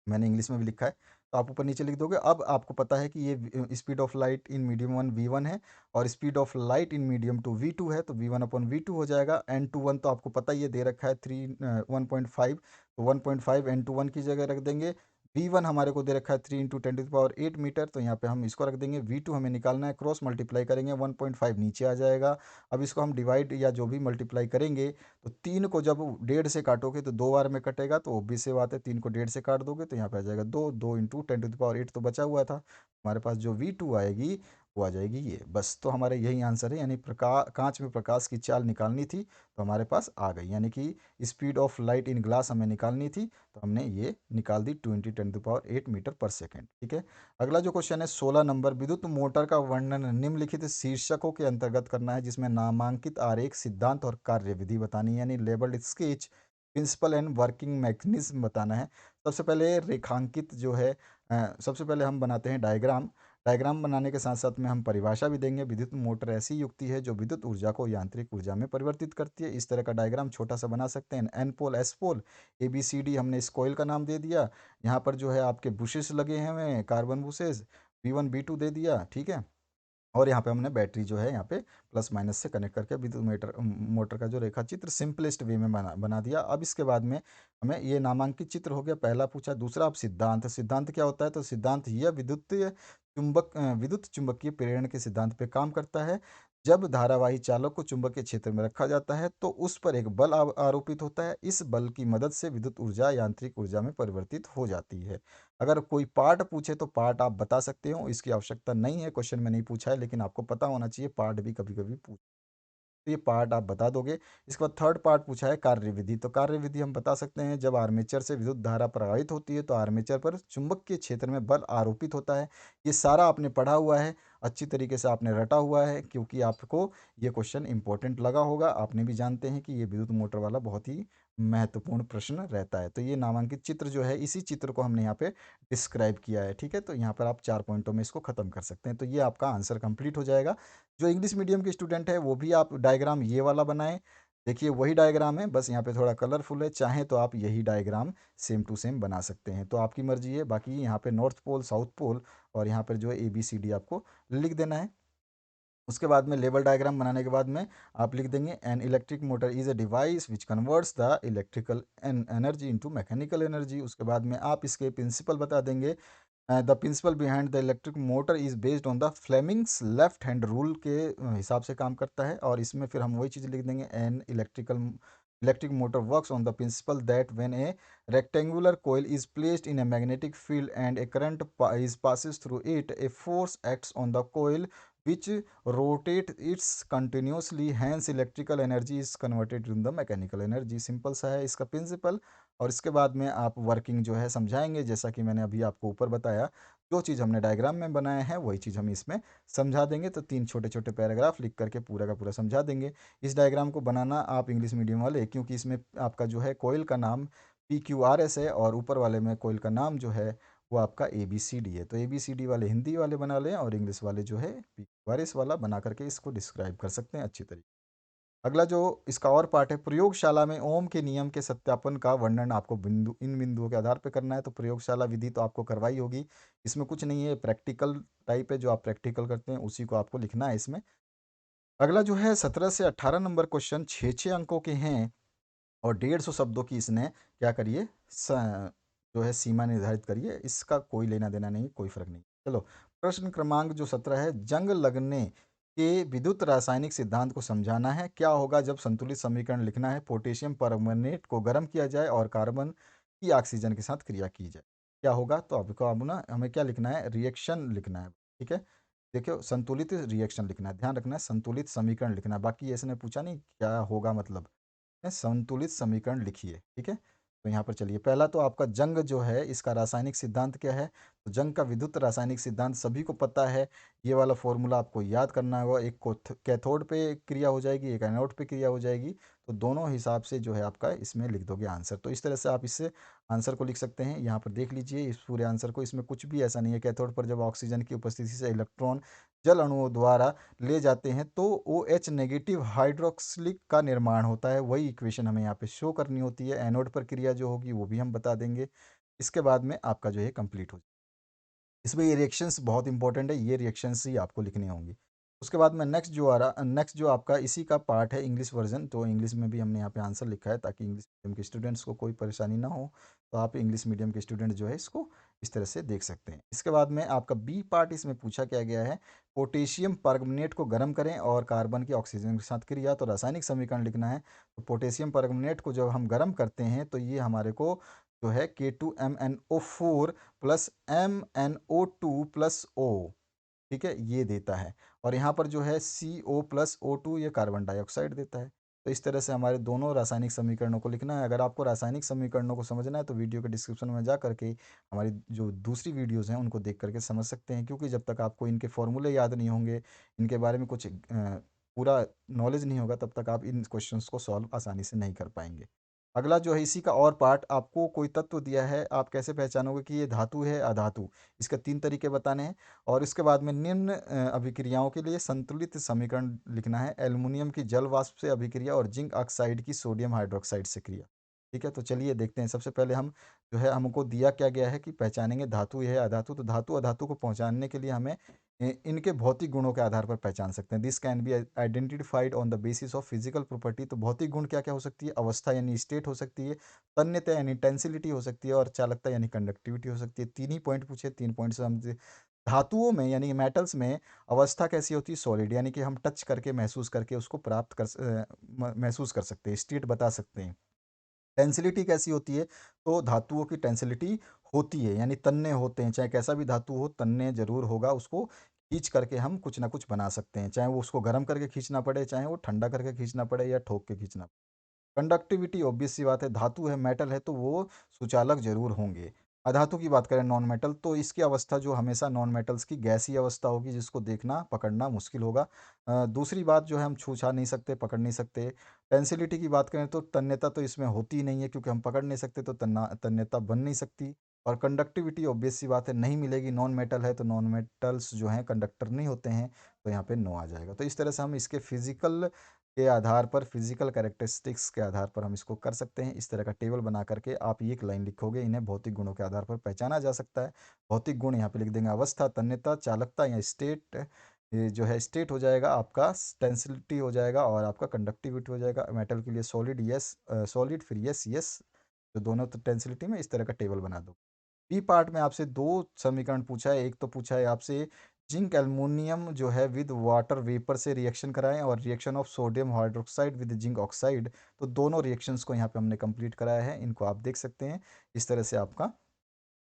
[SPEAKER 1] मैंने इंग्लिश में भी लिखा है। तो आप ऊपर नीचे लिख दोगे। अब आपको पता है कि ये speed of light in medium 1 V1 है, और speed of light in medium 2 V2 है, तो V1/V2 हो जाएगा। n/1 तो आपको पता ही है दे रखा है 1.5, तो 1.5 n/1 की जगह रख देंगे। V1 हमारे को दे रखा है 3 × 10⁸ मीटर, तो यहाँ पे हम इसको रख देंगे। V2 हमें निकालना है, क्रॉस मल्टीप्लाई करेंगे 1.5 नीचे आ जाएगा। अब इसको हम डिवाइड या जो भी मल्टीप्लाई करेंगे, तो 3 को जब 1.5 से काटोगे तो 2 बार में कटेगा, तो ऑब्वियस सी बात है 3 को 1.5 से काट दोगे तो यहाँ पे आ जाएगा 2 2 × 10⁸ तो बचा हुआ था, हमारे पास जो V2 आएगी वो आ जाएगी ये, बस। तो हमारा यही आंसर है, यानी कांच में प्रकाश की चाल निकालनी थी तो हमारे पास आ गई, यानी कि speed of light in glass हमें निकालनी थी तो हमने ये निकाल दी 20 × 10⁸ मीटर पर सेकेंड। ठीक है। अगला जो क्वेश्चन है 16 नंबर, विद्युत मोटर का वर्णन निम्नलिखित शीर्षकों के अंतर्गत करना है, जिसमें नामांकित आरेख, सिद्धांत और कार्यविधि बतानी है, यानी labelled sketch, principle and working mechanism बताना है। सबसे पहले रेखांकित जो है सबसे पहले हम बनाते हैं डायग्राम। डायग्राम बनाने के साथ साथ में हम परिभाषा भी देंगे। विद्युत मोटर ऐसी युक्ति है जो विद्युत ऊर्जा को यांत्रिक ऊर्जा में परिवर्तित करती है। इस तरह का डायग्राम छोटा सा बना सकते हैं। N pole, S pole, ABCD हमने इस कॉइल का नाम दे दिया। यहाँ पर जो है आपके बुशेस लगे हैं हमें, कार्बन बुशेस, V1 V2 दे दिया। ठीक है। और यहाँ पे हमने बैटरी जो है यहाँ पे प्लस माइनस से कनेक्ट करके विद्युत मोटर का जो रेखा चित्र सिंपलेस्ट वे में बना दिया। अब इसके बाद में हमें ये नामांकित चित्र हो गया, पहला पूछा। दूसरा, अब सिद्धांत। सिद्धांत क्या होता है? तो सिद्धांत यह विद्युत चुंबकीय प्रेरण के सिद्धांत पे काम करता है। जब धारावाही चालक को चुंबकीय क्षेत्र में रखा जाता है तो उस पर एक बल आरोपित होता है। इस बल की मदद से विद्युत ऊर्जा यांत्रिक ऊर्जा में परिवर्तित हो जाती है। अगर कोई पार्ट पूछे तो पार्ट आप बता सकते हो, इसकी आवश्यकता नहीं है, क्वेश्चन में नहीं पूछा है, लेकिन आपको पता होना चाहिए पार्ट भी कभी कभी पूछ, तो ये पार्ट आप बता दोगे। इसके बाद थर्ड पार्ट पूछा है कार्यविधि। तो कार्यविधि हम बता सकते हैं, जब आर्मेचर से विद्युत धारा प्रवाहित होती है तो आर्मेचर पर चुंबकीय क्षेत्र में बल आरोपित होता है। ये सारा आपने पढ़ा हुआ है, अच्छी तरीके से आपने रटा हुआ है, क्योंकि आपको ये क्वेश्चन इंपॉर्टेंट लगा होगा। आपने भी जानते हैं कि ये विद्युत मोटर वाला बहुत ही महत्वपूर्ण प्रश्न रहता है। तो ये नामांकित चित्र जो है, इसी चित्र को हमने यहाँ पे डिस्क्राइब किया है। ठीक है। तो यहाँ पर आप 4 पॉइंटों में इसको खत्म कर सकते हैं। तो ये आपका आंसर कंप्लीट हो जाएगा। जो इंग्लिश मीडियम के स्टूडेंट है वो भी आप डायग्राम ये वाला बनाएं। देखिए वही डायग्राम है, बस यहाँ पे थोड़ा कलरफुल है। चाहे तो आप यही डायग्राम सेम टू सेम बना सकते हैं, तो आपकी मर्जी है। बाकी यहाँ पे नॉर्थ पोल, साउथ पोल और यहाँ पर जो है ABCD आपको लिख देना है। उसके बाद में लेवल डायग्राम बनाने के बाद में आप लिख देंगे, an electric motor is a device which converts the electrical energy into mechanical energy. उसके बाद में आप इसके प्रिंसिपल बता देंगे। The principle behind the electric motor is based on the Fleming's left hand rule के हिसाब से काम करता है। और इसमें फिर हम वही चीज़ लिख देंगे, an electric motor works on the principal that when A rectangular coil is placed in a magnetic field and a current is passes through it, a force acts on the coil which rotate its continuously, hence electrical energy is converted in the mechanical energy। Simple सा है इसका principal. और इसके बाद में आप working जो है समझाएंगे, जैसा कि मैंने अभी आपको ऊपर बताया। जो चीज़ हमने डायग्राम में बनाया है वही चीज़ हम इसमें समझा देंगे। तो 3 छोटे छोटे पैराग्राफ लिख करके पूरा का पूरा समझा देंगे। इस डायग्राम को बनाना आप इंग्लिश मीडियम वाले, क्योंकि इसमें आपका जो है कोयल का नाम PQRS है और ऊपर वाले में कोयल का नाम जो है वो आपका ABCD है। तो ABCD वाले हिंदी वाले बना लें और इंग्लिश वाले जो है PQRS वाला बना करके इसको डिस्क्राइब कर सकते हैं अच्छी तरीके। अगला जो इसका और पार्ट है, प्रयोगशाला में ओम के नियम के सत्यापन का वर्णन आपको इन बिंदुओं के आधार पर करना है। तो प्रयोगशाला विधि तो आपको करवाई होगी, इसमें कुछ नहीं है, प्रैक्टिकल टाइप है, जो आप प्रैक्टिकल करते हैं उसी को आपको लिखना है इसमें। अगला जो है 17 से 18 नंबर क्वेश्चन 6 अंकों के हैं और 150 शब्दों की इसने क्या करिए जो है सीमा निर्धारित करिए। इसका कोई लेना देना नहीं, कोई फर्क नहीं। चलो, प्रश्न क्रमांक जो 17 है, जंग लगने के विद्युत रासायनिक सिद्धांत को समझाना है। क्या होगा जब संतुलित समीकरण लिखना है? पोटेशियम परमैंगनेट को गर्म किया जाए और कार्बन की ऑक्सीजन के साथ क्रिया की जाए, क्या होगा? तो आपको अब ना हमें क्या लिखना है, रिएक्शन लिखना है। ठीक है। देखियो, संतुलित रिएक्शन लिखना है, ध्यान रखना है, संतुलित समीकरण लिखना है। बाकी ऐसे ने पूछा नहीं क्या होगा, मतलब संतुलित समीकरण लिखिए। ठीक है। तो यहाँ पर चलिए, पहला तो आपका जंग जो है इसका रासायनिक सिद्धांत क्या है? तो जंग का विद्युत रासायनिक सिद्धांत सभी को पता है। ये वाला फॉर्मूला आपको याद करना होगा। एक को कैथोड पे क्रिया हो जाएगी, एक एनोड पे क्रिया हो जाएगी। तो दोनों हिसाब से जो है आपका इसमें लिख दोगे आंसर। तो इस तरह से आप इससे आंसर को लिख सकते हैं। यहाँ पर देख लीजिए इस पूरे आंसर को, इसमें कुछ भी ऐसा नहीं है। कैथोड पर जब ऑक्सीजन की उपस्थिति से इलेक्ट्रॉन जल अणुओं द्वारा ले जाते हैं तो OH नेगेटिव हाइड्रोक्सिलिक का निर्माण होता है। वही इक्वेशन हमें यहाँ पे शो करनी होती है। एनोड पर क्रिया जो होगी वो भी हम बता देंगे। इसके बाद में आपका जो है कंप्लीट हो, इसमें ये रिएक्शंस बहुत इंपॉर्टेंट है, ये रिएक्शंस ही आपको लिखनी होंगी। उसके बाद में नेक्स्ट जो आ रहा, नेक्स्ट जो आपका इसी का पार्ट है इंग्लिश वर्जन। तो इंग्लिश में भी हमने यहाँ पे आंसर लिखा है ताकि इंग्लिश मीडियम के स्टूडेंट्स को कोई परेशानी ना हो। तो आप इंग्लिश मीडियम के स्टूडेंट जो है इसको इस तरह से देख सकते हैं। इसके बाद में आपका बी पार्ट, इसमें पूछा क्या गया है, पोटेशियम परमनेट को गर्म करें और कार्बन की ऑक्सीजन के साथ क्रिया। तो रासायनिक समीकरण लिखना है। तो पोटेशियम परमनेट को जब हम गर्म करते हैं तो ये हमारे को जो है K2MnO4 plus MnO2 plus O, ठीक है, ये देता है। और यहाँ पर जो है CO प्लस O2 ये कार्बन डाइऑक्साइड देता है। तो इस तरह से हमारे दोनों रासायनिक समीकरणों को लिखना है। अगर आपको रासायनिक समीकरणों को समझना है तो वीडियो के डिस्क्रिप्शन में जा करके हमारी जो दूसरी वीडियोज़ हैं उनको देख करके समझ सकते हैं, क्योंकि जब तक आपको इनके फॉर्मूले याद नहीं होंगे, इनके बारे में कुछ पूरा नॉलेज नहीं होगा, तब तक आप इन क्वेश्चंस को सॉल्व आसानी से नहीं कर पाएंगे। अगला जो है इसी का और पार्ट, आपको कोई तत्व दिया है, आप कैसे पहचानोगे कि ये धातु है अधातु, इसके 3 तरीके बताने हैं। और इसके बाद में निम्न अभिक्रियाओं के लिए संतुलित समीकरण लिखना है। एल्युमिनियम की जल वाष्प से अभिक्रिया और जिंक ऑक्साइड की सोडियम हाइड्रोक्साइड से क्रिया। ठीक है, तो चलिए देखते हैं। सबसे पहले हम जो है, हमको दिया क्या गया है कि पहचानेंगे धातु है अधातु। तो धातु अधातु को पहचानने के लिए हमें इनके भौतिक गुणों के आधार पर पहचान सकते हैं। This can be identified on the basis of physical property. तो भौतिक गुण क्या क्या हो सकती है? अवस्था यानी स्टेट हो सकती है, तन्यता यानी टेंसिलिटी हो सकती है, और चालकता यानी कंडक्टिविटी हो सकती है। तीन ही पॉइंट पूछे, 3 पॉइंट से हम धातुओं में यानी मेटल्स में अवस्था कैसी होती है? सॉलिड, यानी कि हम टच करके महसूस करके उसको महसूस कर सकते हैं, स्टेट बता सकते हैं। टेंसिलिटी कैसी होती है? तो धातुओं की टेंसिलिटी होती है, यानी तन्ने होते हैं, चाहे कैसा भी धातु हो तन्ने जरूर होगा, उसको खींच करके हम कुछ ना कुछ बना सकते हैं, चाहे वो उसको गर्म करके खींचना पड़े, चाहे वो ठंडा करके खींचना पड़े, या ठोक के खींचना। कंडक्टिविटी ऑब्वियस सी बात है, धातु है मेटल है तो वो सुचालक जरूर होंगे। अधातु की बात करें नॉन मेटल, तो इसकी अवस्था जो हमेशा नॉन मेटल्स की गैसीय अवस्था होगी, जिसको देखना पकड़ना मुश्किल होगा। दूसरी बात जो है, हम छू छा नहीं सकते, पकड़ नहीं सकते। टेंसिलिटी की बात करें तो तन्यता तो इसमें होती ही नहीं है, क्योंकि हम पकड़ नहीं सकते, तो तन्यता बन नहीं सकती। और कंडक्टिविटी ऑब्वियस सी बात है नहीं मिलेगी, नॉन मेटल है तो नॉन मेटल्स जो हैं कंडक्टर नहीं होते हैं, तो यहाँ पे नो आ जाएगा। तो इस तरह से हम इसके फिजिकल के आधार पर, फिजिकल कैरेक्टरिस्टिक्स के आधार पर हम इसको कर सकते हैं। इस तरह का टेबल बना करके आप एक लाइन लिखोगे, इन्हें भौतिक गुणों के आधार पर पहचाना जा सकता है। भौतिक गुण यहाँ पे लिख देंगे, अवस्था, तन्यता, चालकता या स्टेट। ये जो है स्टेट हो जाएगा आपका, टेंसिलिटी हो जाएगा, और आपका कंडक्टिविटी हो जाएगा। मेटल के लिए सॉलिड यस, सॉलिड फिर यस यस, तो दोनों तो टेंसिलिटी में इस तरह का टेबल बना दो। बी पार्ट में आपसे दो समीकरण पूछा है। एक तो पूछा है आपसे जिंक एल्युमिनियम जो है विद वाटर वेपर से रिएक्शन कराएं, और reaction of sodium hydroxide with zinc oxide. तो दोनों रिएक्शंस को यहाँ पे हमने कंप्लीट कराया है, इनको आप देख सकते हैं। इस तरह से आपका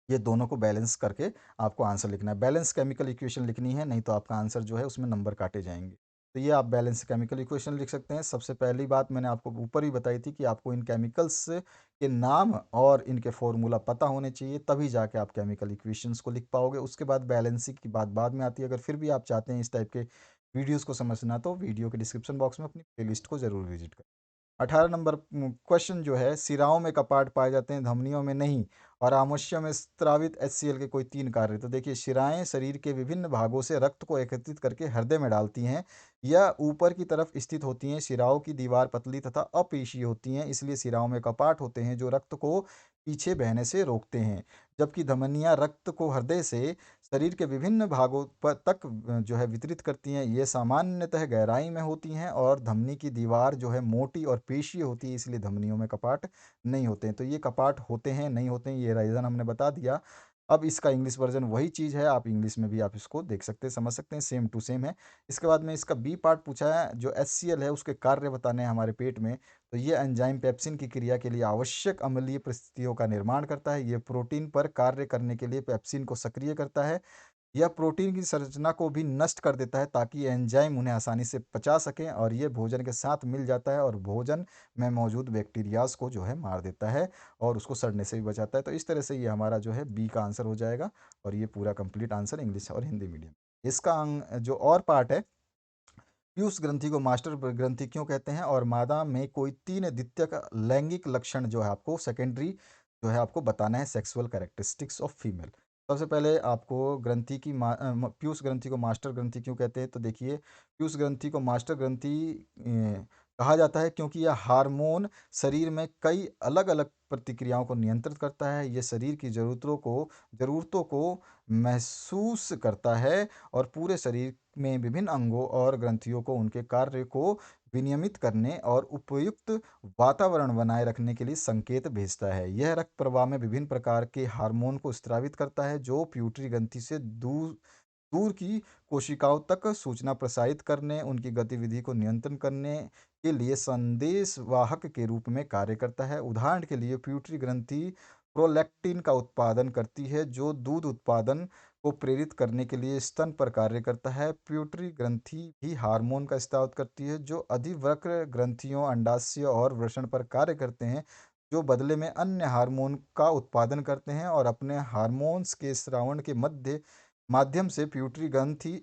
[SPEAKER 1] ये दोनों को बैलेंस करके आपको आंसर लिखना है। बैलेंस केमिकल इक्वेशन लिखनी है, नहीं तो आपका आंसर जो है उसमें नंबर काटे जाएंगे। तो ये आप बैलेंस केमिकल इक्वेशन लिख सकते हैं। सबसे पहली बात मैंने आपको ऊपर ही बताई थी कि आपको इन केमिकल्स के नाम और इनके फॉर्मूला पता होने चाहिए, तभी जाके आप केमिकल इक्वेशंस को लिख पाओगे। उसके बाद बैलेंसिंग की बात बाद में आती है। अगर फिर भी आप चाहते हैं इस टाइप के वीडियोज़ को समझना, तो वीडियो के डिस्क्रिप्शन बॉक्स में अपनी प्लेलिस्ट को ज़रूर विजिट करें। 18 नंबर क्वेश्चन जो है, सिराओं में कपाट पाए जाते हैं, धमनियों में नहीं, और आमाशय में स्त्रावित HCl के कोई 3 कार्य। तो देखिए, शिराएं शरीर के विभिन्न भागों से रक्त को एकत्रित करके हृदय में डालती हैं। यह ऊपर की तरफ स्थित होती हैं। शिराओं की दीवार पतली तथा अपेशीय होती हैं, इसलिए शिराओं में कपाट होते हैं जो रक्त को पीछे बहने से रोकते हैं। जबकि धमनियां रक्त को हृदय से शरीर के विभिन्न भागों पर तक जो है वितरित करती हैं। ये सामान्यतः गहराई में होती हैं, और धमनी की दीवार जो है मोटी और पेशीय होती है, इसलिए धमनियों में कपाट नहीं होते हैं। तो ये कपाट होते हैं नहीं होते हैं, ये रीज़न हमने बता दिया। अब इसका इंग्लिश वर्जन वही चीज़ है, आप इंग्लिश में भी आप इसको देख सकते हैं, समझ सकते हैं, सेम टू सेम है। इसके बाद में इसका बी पार्ट पूछा है, जो HCl है उसके कार्य बताने हैं हमारे पेट में। तो ये एंजाइम पेप्सिन की क्रिया के लिए आवश्यक अम्लीय परिस्थितियों का निर्माण करता है। ये प्रोटीन पर कार्य करने के लिए पेप्सिन को सक्रिय करता है। यह प्रोटीन की संरचना को भी नष्ट कर देता है, ताकि एंजाइम उन्हें आसानी से पचा सकें, और ये भोजन के साथ मिल जाता है और भोजन में मौजूद बैक्टीरियाज को जो है मार देता है, और उसको सड़ने से भी बचाता है। तो इस तरह से ये हमारा जो है बी का आंसर हो जाएगा, और ये पूरा कंप्लीट आंसर इंग्लिश और हिंदी मीडियम। इसका जो और पार्ट है, पीयूष ग्रंथि को मास्टर ग्रंथि क्यों कहते हैं, और मादा में कोई 3 द्वितीयक लैंगिक लक्षण जो है आपको सेकेंडरी जो है आपको बताना है, सेक्सुअल कैरेक्टरिस्टिक्स ऑफ फीमेल। सबसे पहले आपको ग्रंथि की पीयूष ग्रंथि को मास्टर ग्रंथि क्यों कहते हैं? तो देखिए, पीयूष ग्रंथि को मास्टर ग्रंथि कहा जाता है क्योंकि यह हार्मोन शरीर में कई अलग अलग प्रतिक्रियाओं को नियंत्रित करता है। ये शरीर की ज़रूरतों को महसूस करता है, और पूरे शरीर में विभिन्न अंगों और ग्रंथियों को उनके कार्य को विनियमित करने और उपयुक्त वातावरण बनाए रखने के लिए संकेत भेजता है। यह रक्त प्रवाह में विभिन्न प्रकार के हार्मोन को स्रावित करता है, जो प्यूटरी ग्रंथि से दूर दूर की कोशिकाओं तक सूचना प्रसारित करने, उनकी गतिविधि को नियंत्रण करने के लिए संदेशवाहक के रूप में कार्य करता है। उदाहरण के लिए प्यूटरी ग्रंथि प्रोलैक्टिन का उत्पादन करती है, जो दूध उत्पादन को प्रेरित करने के लिए स्तन पर कार्य करता है। प्यूटरी ग्रंथि भी हार्मोन का स्राव करती है, जो अधिवृक्क ग्रंथियों, अंडाशय और वृषण पर कार्य करते हैं, जो बदले में अन्य हार्मोन का उत्पादन करते हैं। और अपने हार्मोन्स के स्रावण के माध्यम से प्यूटरी ग्रंथि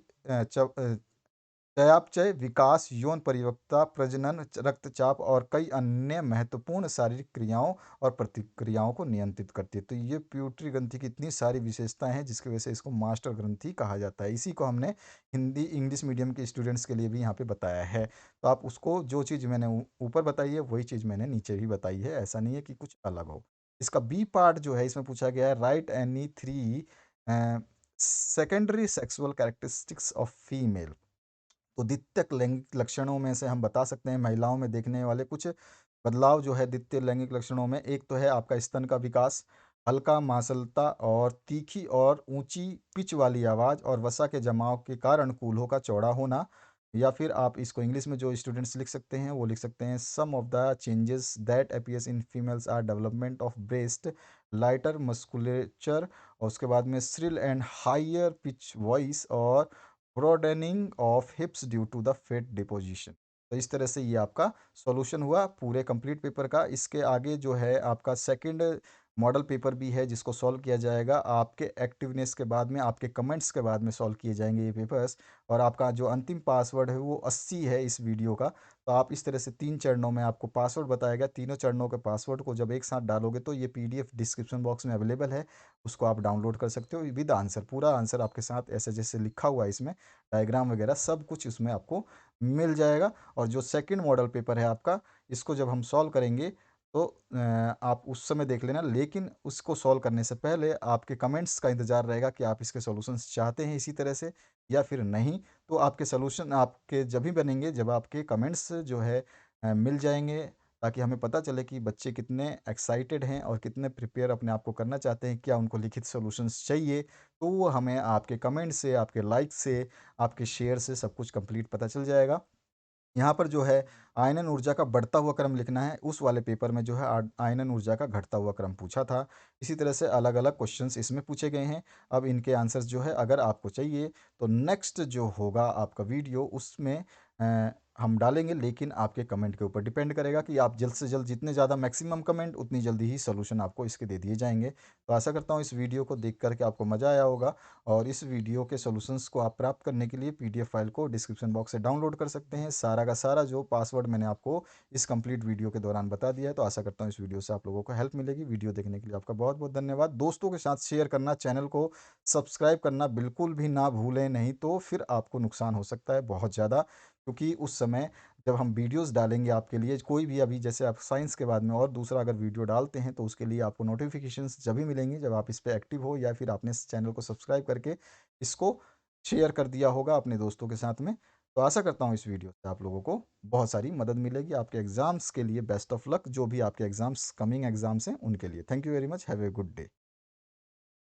[SPEAKER 1] चयापचय, विकास, यौन परिपक्वता, प्रजनन, रक्तचाप और कई अन्य महत्वपूर्ण शारीरिक क्रियाओं और प्रतिक्रियाओं को नियंत्रित करती है। तो ये प्यूटरी ग्रंथि की इतनी सारी विशेषताएं हैं, जिसकी वजह से इसको मास्टर ग्रंथि कहा जाता है। इसी को हमने हिंदी इंग्लिश मीडियम के स्टूडेंट्स के लिए भी यहाँ पे बताया है। तो आप उसको, जो चीज़ मैंने ऊपर बताई है वही चीज़ मैंने नीचे भी बताई है, ऐसा नहीं है कि कुछ अलग हो। इसका बी पार्ट जो है, इसमें पूछा गया है, right any three secondary sexual characteristics of female. तो द्वितीयक लैंगिक लक्षणों में से हम बता सकते हैं महिलाओं में देखने वाले कुछ बदलाव जो है द्वितीय लैंगिक लक्षणों में। एक तो है आपका स्तन का विकास, हल्का मांसलता और तीखी और ऊंची पिच वाली आवाज़ और वसा के जमाव के कारण कूल्हों का चौड़ा होना। या फिर आप इसको इंग्लिश में जो स्टूडेंट्स लिख सकते हैं वो लिख सकते हैं, some of the changes that appears in females are development of breast, lighter musculature, और उसके बाद में shrill and higher pitch voice और broadening of hips due to the fat deposition. तो इस तरह से ये आपका सॉल्यूशन हुआ पूरे कंप्लीट पेपर का। इसके आगे जो है आपका सेकंड मॉडल पेपर भी है, जिसको सॉल्व किया जाएगा आपके एक्टिवनेस के बाद में, आपके कमेंट्स के बाद में सॉल्व किए जाएंगे ये पेपर्स। और आपका जो अंतिम पासवर्ड है वो 80 है इस वीडियो का। तो आप इस तरह से 3 चरणों में आपको पासवर्ड बताया गया, तीनों चरणों के पासवर्ड को जब एक साथ डालोगे तो ये पीडीएफ डिस्क्रिप्शन बॉक्स में अवेलेबल है, उसको आप डाउनलोड कर सकते हो विद आंसर, पूरा आंसर आपके साथ ऐसे जैसे लिखा हुआ है इसमें, डायग्राम वगैरह सब कुछ उसमें आपको मिल जाएगा। और जो सेकंड मॉडल पेपर है आपका, इसको जब हम सॉल्व करेंगे तो आप उस समय देख लेना, लेकिन उसको सॉल्व करने से पहले आपके कमेंट्स का इंतज़ार रहेगा कि आप इसके सॉल्यूशंस चाहते हैं इसी तरह से या फिर नहीं। तो आपके सॉल्यूशन आपके जब भी बनेंगे जब आपके कमेंट्स जो है मिल जाएंगे, ताकि हमें पता चले कि बच्चे कितने एक्साइटेड हैं और कितने प्रिपेयर अपने आप को करना चाहते हैं, क्या उनको लिखित सॉल्यूशंस चाहिए। तो वो हमें आपके कमेंट से, आपके लाइक से, आपके शेयर से सब कुछ कंप्लीट पता चल जाएगा। यहाँ पर जो है आयनन ऊर्जा का बढ़ता हुआ क्रम लिखना है, उस वाले पेपर में जो है आयनन ऊर्जा का घटता हुआ क्रम पूछा था। इसी तरह से अलग अलग क्वेश्चंस इसमें पूछे गए हैं। अब इनके आंसर्स जो है अगर आपको चाहिए तो नेक्स्ट जो होगा आपका वीडियो, उसमें हम डालेंगे, लेकिन आपके कमेंट के ऊपर डिपेंड करेगा कि आप जल्द से जल्द, जितने ज़्यादा मैक्सिमम कमेंट उतनी जल्दी ही सोल्यूशन आपको इसके दे दिए जाएंगे। तो आशा करता हूँ इस वीडियो को देख करके आपको मज़ा आया होगा। और इस वीडियो के सॉल्यूशंस को आप प्राप्त करने के लिए पीडीएफ फाइल को डिस्क्रिप्शन बॉक्स से डाउनलोड कर सकते हैं। सारा का सारा जो पासवर्ड मैंने आपको इस कंप्लीट वीडियो के दौरान बता दिया है। तो आशा करता हूँ इस वीडियो से आप लोगों को हेल्प मिलेगी। वीडियो देखने के लिए आपका बहुत बहुत धन्यवाद। दोस्तों के साथ शेयर करना, चैनल को सब्सक्राइब करना बिल्कुल भी ना भूलें, नहीं तो फिर आपको नुकसान हो सकता है बहुत ज़्यादा। क्योंकि उस समय जब हम वीडियोस डालेंगे आपके लिए कोई भी, अभी जैसे आप साइंस के बाद में और दूसरा अगर वीडियो डालते हैं तो उसके लिए आपको नोटिफिकेशंस जब भी मिलेंगे जब आप इस पे एक्टिव हो, या फिर आपने इस चैनल को सब्सक्राइब करके इसको शेयर कर दिया होगा अपने दोस्तों के साथ में। तो आशा करता हूँ इस वीडियो से आप लोगों को बहुत सारी मदद मिलेगी। आपके एग्ज़ाम्स के लिए बेस्ट ऑफ लक, जो भी आपके एग्ज़ाम्स, कमिंग एग्ज़ाम्स हैं उनके लिए। Thank you very much, have a good day.